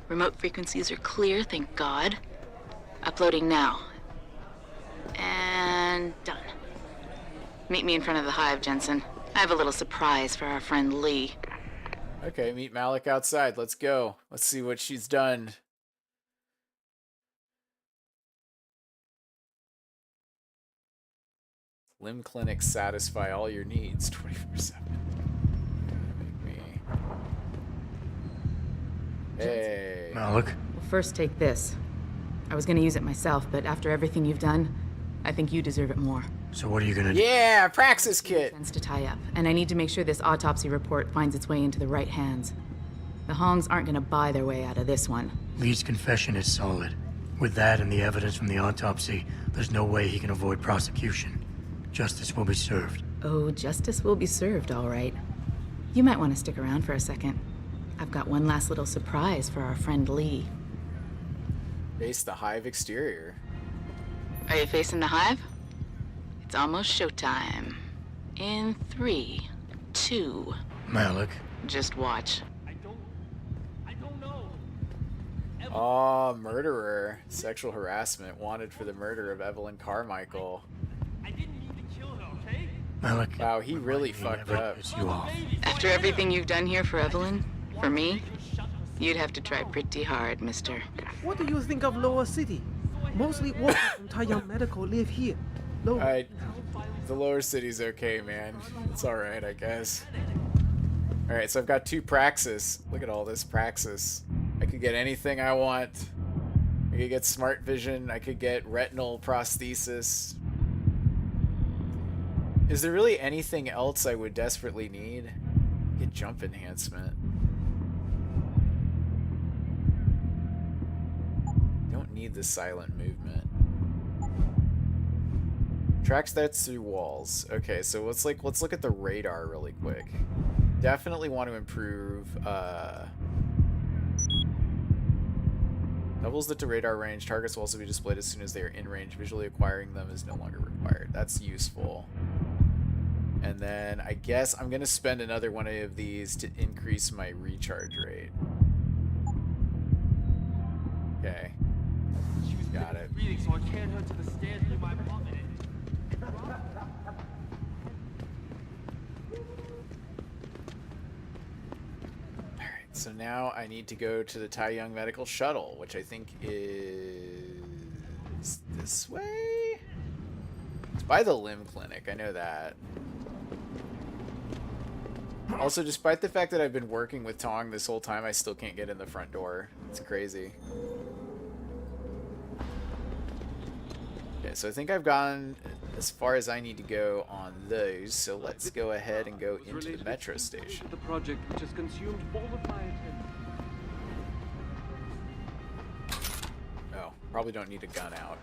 Remote frequencies are clear, thank God. Uploading now. And done. Meet me in front of the hive, Jensen. I have a little surprise for our friend Lee. Okay, meet Malik outside. Let's go. Let's see what she's done. Limb clinics satisfy all your needs 24/7. Hey. Malik. Well, first take this. I was gonna use it myself, but after everything you've done, I think you deserve it more. So what are you gonna do? Yeah, Praxis kit. To tie up, and I need to make sure this autopsy report finds its way into the right hands. The Hongs aren't gonna buy their way out of this one. Lee's confession is solid. With that and the evidence from the autopsy, there's no way he can avoid prosecution. Justice will be served. Oh, justice will be served, all right. You might want to stick around for a second. I've got one last little surprise for our friend Lee. Face the hive exterior. Are you facing the hive? It's almost showtime. In 3, 2... Malik. Just watch. I don't know. Oh, murderer. Sexual harassment wanted for the murder of Evelyn Carmichael. I didn't mean to kill her, okay? Malik. Wow, he really fucked up. You off. After everything you've done here for Evelyn, for me, you'd have to try pretty hard, mister. What do you think of Lower City? Mostly workers from Taiyang Medical live here. Alright, the lower city's okay, man. It's alright, I guess. Alright, so I've got 2 praxis. Look at all this praxis. I could get anything I want. I could get smart vision. I could get retinal prosthesis. Is there really anything else I would desperately need? Get jump enhancement. Don't need the silent movement. Track stats through walls. Okay, so let's look at the radar really quick. Definitely want to improve doubles the to radar range. Targets will also be displayed as soon as they are in range. Visually acquiring them is no longer required. That's useful. And then I guess I'm gonna spend another one of these to increase my recharge rate. Okay. Got it. So I can't hurt to the stand through my plummet. So now I need to go to the Taiyang Medical Shuttle, which I think is this way? It's by the limb clinic, I know that. Also, despite the fact that I've been working with Tong this whole time, I still can't get in the front door. It's crazy. Okay, so I think I've gone as far as I need to go on those, so let's go ahead and go into the metro station. The project which has consumed all of my attention. Oh, probably don't need a gun out.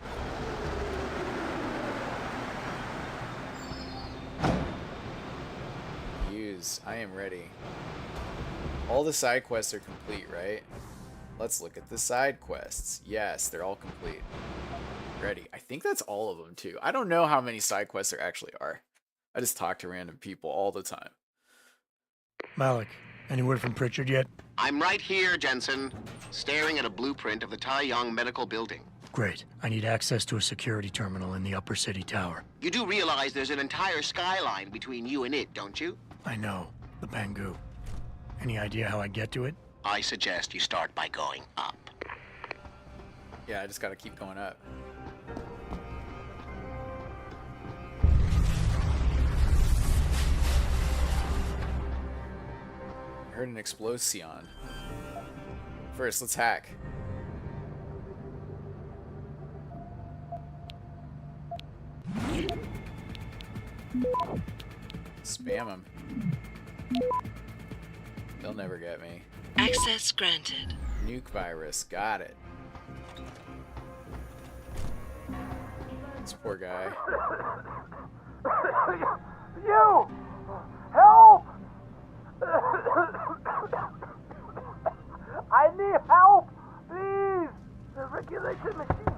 Use. I am ready. All the side quests are complete, right? Let's look at the side quests. Yes, they're all complete. Ready. I think that's all of them too. I don't know how many side quests there actually are. I just talk to random people all the time. Malik, any word from Pritchard yet? I'm right here, Jensen, staring at a blueprint of the Taiyang Medical Building. Great. I need access to a security terminal in the upper city tower. You do realize there's an entire skyline between you and it, don't you? I know. The Bangu. Any idea how I get to it? I suggest you start by going up. Yeah, I just gotta keep going up. I heard an explosion. First, let's hack. Spam them. They'll never get me. Access granted. Nuke virus. Got it. This poor guy. You! Help! I need help! Please! The regulation machine.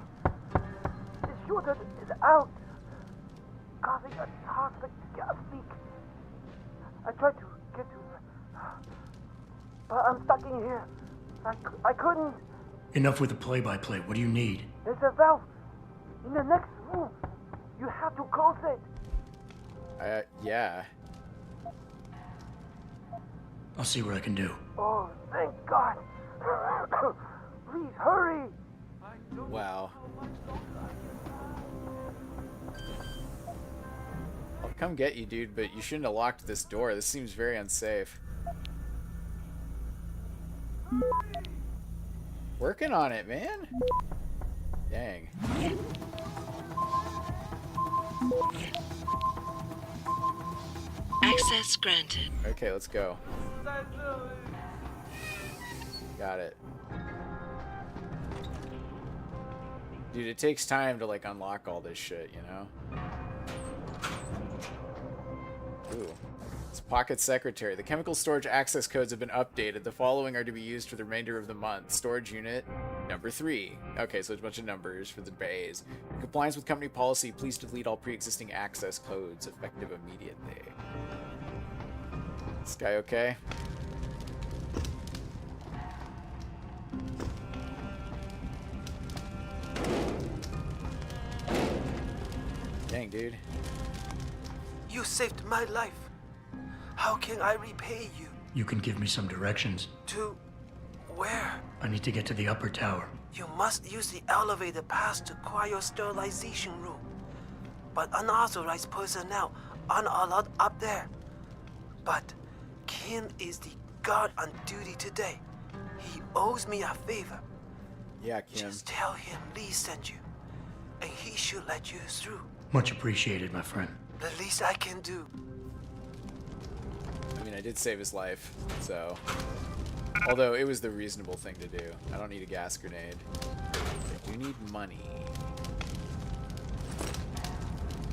The shooter is out, causing a toxic gas leak. I tried to get to it, but I'm stuck in here. I couldn't. Enough with the play-by-play. What do you need? There's a valve in the next room. You have to close it. Yeah. I'll see what I can do. Oh, thank God. Please hurry. Wow. I'll come get you, dude, but you shouldn't have locked this door. This seems very unsafe. Working on it, man. Dang. Access granted. Okay, let's go. Got it. Dude, it takes time to, like, unlock all this shit, you know? Ooh. It's Pocket Secretary. The chemical storage access codes have been updated. The following are to be used for the remainder of the month. Storage unit number 3. Okay, so it's a bunch of numbers for the bays. In compliance with company policy, please delete all pre-existing access codes effective immediately. This guy okay? Dang, dude. You saved my life. How can I repay you? You can give me some directions. To where? I need to get to the upper tower. You must use the elevator pass to cryosterilization room. But unauthorized personnel aren't allowed up there. But Kim is the guard on duty today. He owes me a favor. Yeah, Kim. Just tell him Lee sent you, and he should let you through. Much appreciated, my friend. The least I can do. I mean, I did save his life, so... Although, it was the reasonable thing to do. I don't need a gas grenade. I do need money.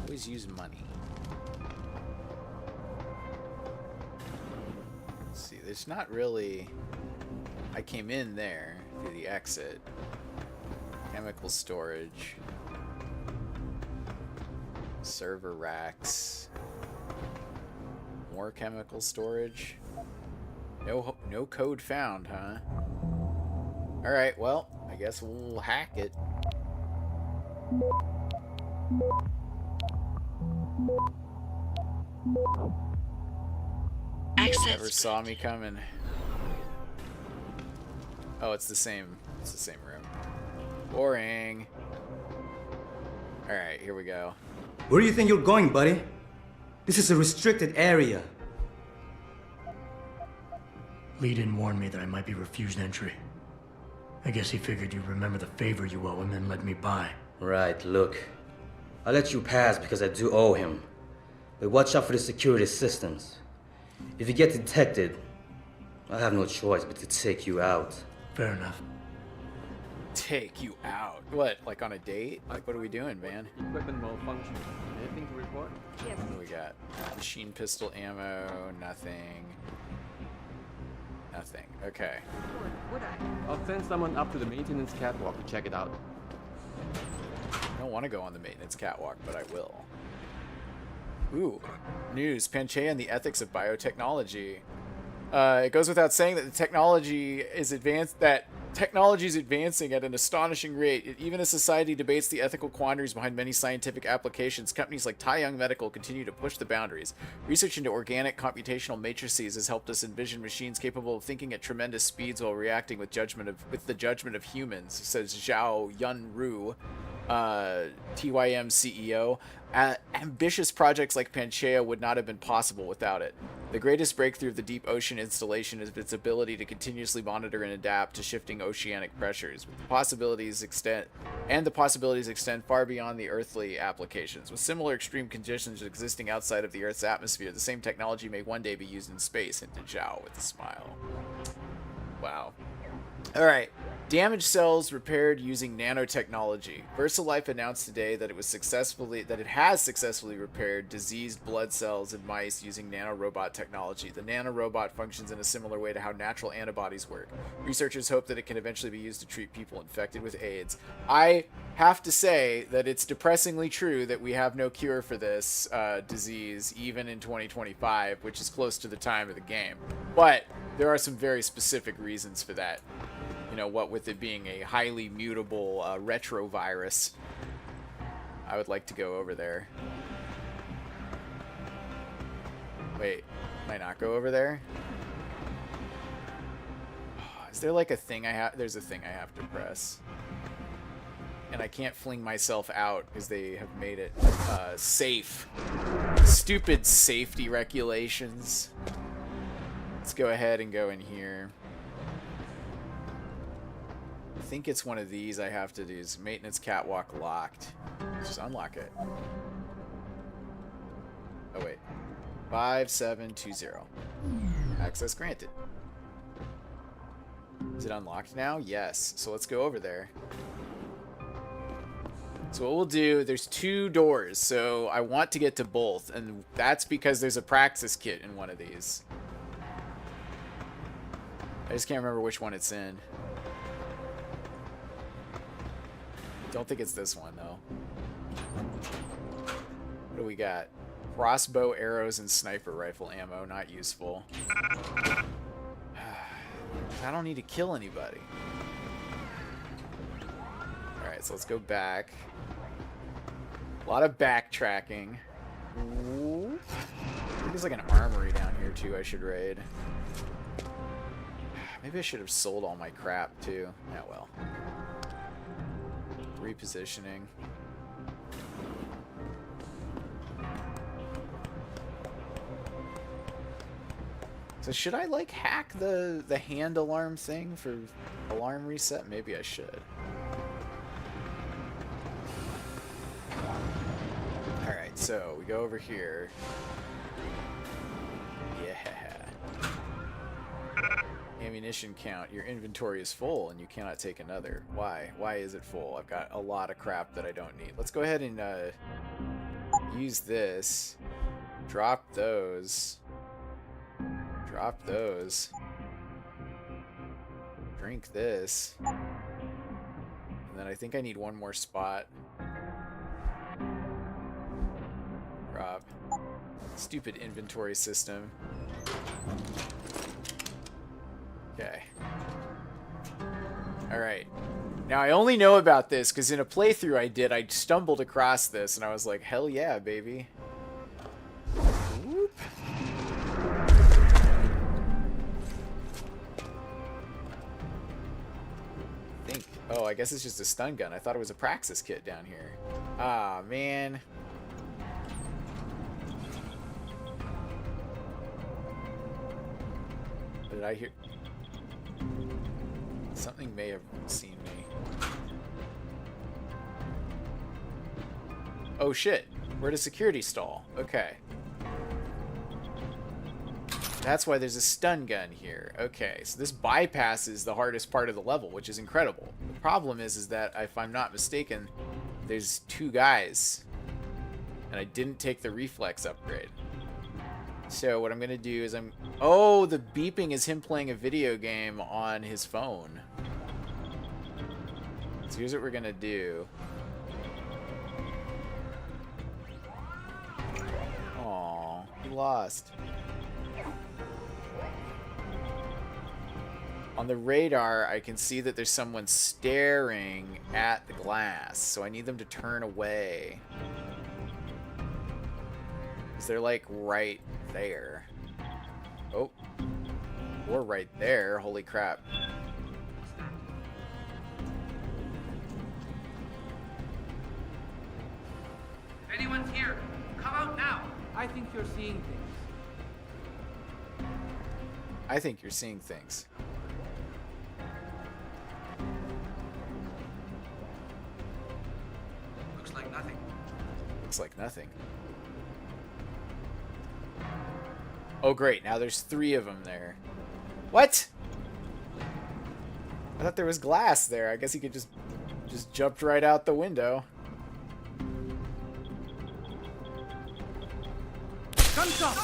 Always use money. Let's see, there's not really... I came in there through the exit. Chemical storage. Server racks. More chemical storage. No code found, huh? Alright, well, I guess we'll hack it. Never saw me coming. Oh, it's the same room. Boring. Alright, here we go. Where do you think you're going, buddy? This is a restricted area. Lee didn't warn me that I might be refused entry. I guess he figured you'd remember the favor you owe him and let me by. Right, look. I let you pass because I do owe him. But watch out for the security systems. If you get detected, I have no choice but to take you out. Fair enough. Take you out? What, like on a date? Like, what are we doing, man? Equipment malfunction. Anything to report? Yes. What do we got? Machine pistol ammo, nothing. Nothing. Okay. Would I? I'll send someone up to the maintenance catwalk to check it out. I don't want to go on the maintenance catwalk, but I will. Ooh. News. Panchaea and the ethics of biotechnology. It goes without saying that technology is advancing at an astonishing rate. Even as society debates the ethical quandaries behind many scientific applications, companies like Taiyang Medical continue to push the boundaries. Research into organic computational matrices has helped us envision machines capable of thinking at tremendous speeds while reacting with the judgment of humans, says Zhao Yunru, TYM CEO. Ambitious projects like Panchaea would not have been possible without it. The greatest breakthrough of the deep ocean installation is its ability to continuously monitor and adapt to shifting oceanic pressures. The possibilities extend far beyond the earthly applications. With similar extreme conditions existing outside of the Earth's atmosphere, the same technology may one day be used in space, hinted Zhao with a smile. Wow. Alright. Damaged cells repaired using nanotechnology. VersaLife announced today that it has successfully repaired diseased blood cells in mice using nanorobot technology. The nanorobot functions in a similar way to how natural antibodies work. Researchers hope that it can eventually be used to treat people infected with AIDS. I have to say that it's depressingly true that we have no cure for this disease, even in 2025, which is close to the time of the game. But there are some very specific reasons for that. You know, what with it being a highly mutable retrovirus. I would like to go over there. Wait, can I not go over there? Is there like a thing I have? There's a thing I have to press. And I can't fling myself out because they have made it safe. Stupid safety regulations. Let's go ahead and go in here. I think it's one of these I have to do. Is maintenance catwalk locked. Just unlock it. Oh wait. 5720. Access granted. Is it unlocked now? Yes. So let's go over there. So what we'll do, there's 2 doors, so I want to get to both, and that's because there's a praxis kit in one of these. I just can't remember which one it's in. Don't think it's this one, though. What do we got? Crossbow, arrows, and sniper rifle ammo. Not useful. I don't need to kill anybody. Alright, so let's go back. A lot of backtracking. Ooh. There's like an armory down here, too, I should raid. Maybe I should have sold all my crap, too. Yeah, well. repositioning. So should I like hack the hand alarm thing for alarm reset? Maybe I should. Alright, so we go over here. Yeah. Ammunition count. Your inventory is full and you cannot take another. Why? Why is it full? I've got a lot of crap that I don't need. Let's go ahead and use this. Drop those. Drop those. Drink this. And then I think I need one more spot. Drop. Stupid inventory system. Okay. Alright. Now I only know about this because in a playthrough I stumbled across this and I was like, hell yeah, baby. Whoop. Oh, I guess it's just a stun gun. I thought it was a Praxis kit down here. Ah, man. What did I hear? Something may have seen me. Oh, shit. We're at a security stall. Okay. That's why there's a stun gun here. Okay, so this bypasses the hardest part of the level, which is incredible. The problem is that, if I'm not mistaken, there's two guys. And I didn't take the reflex upgrade. So what I'm going to do is Oh, the beeping is him playing a video game on his phone. So here's what we're going to do. Aw, he lost. On the radar, I can see that there's someone staring at the glass, so I need them to turn away. Because they're, like, right there. Oh. Or right there. Holy crap. If anyone's here, come out now. I think you're seeing things. I think you're seeing things. Looks like nothing. Looks like nothing. Oh, great. Now there's 3 of them there. What? I thought there was glass there. I guess he could just jumped right out the window. Guns up!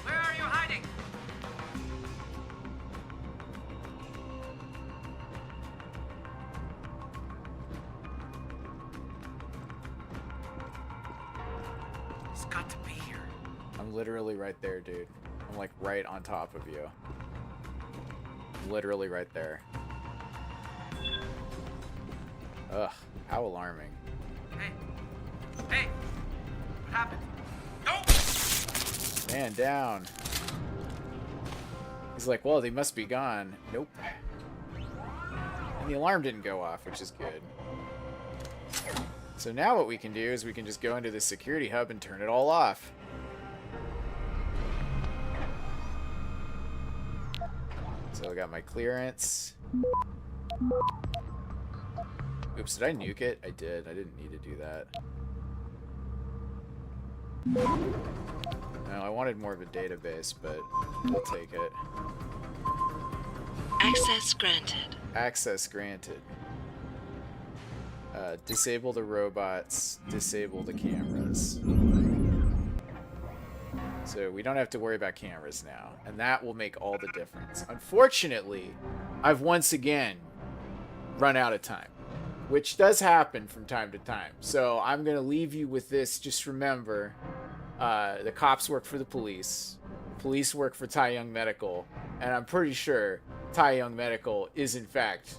Where are you hiding? He's got to be here. I'm literally right there, dude. I'm like right on top of you. Literally right there. Ugh, how alarming. Hey, what happened? Man down. He's like, well, they must be gone. Nope. And the alarm didn't go off, which is good. So now what we can do is we can just go into the security hub and turn it all off. So I got my clearance. Oops, did I nuke it? I did. I didn't need to do that. No, I wanted more of a database, but we'll take it. Access granted. Access granted. Disable the robots. Disable the cameras. So we don't have to worry about cameras now. And that will make all the difference. Unfortunately, I've once again run out of time. Which does happen from time to time. So I'm going to leave you with this. Just remember, the cops work for the police. Police work for Tai Young Medical. And I'm pretty sure Tai Young Medical is in fact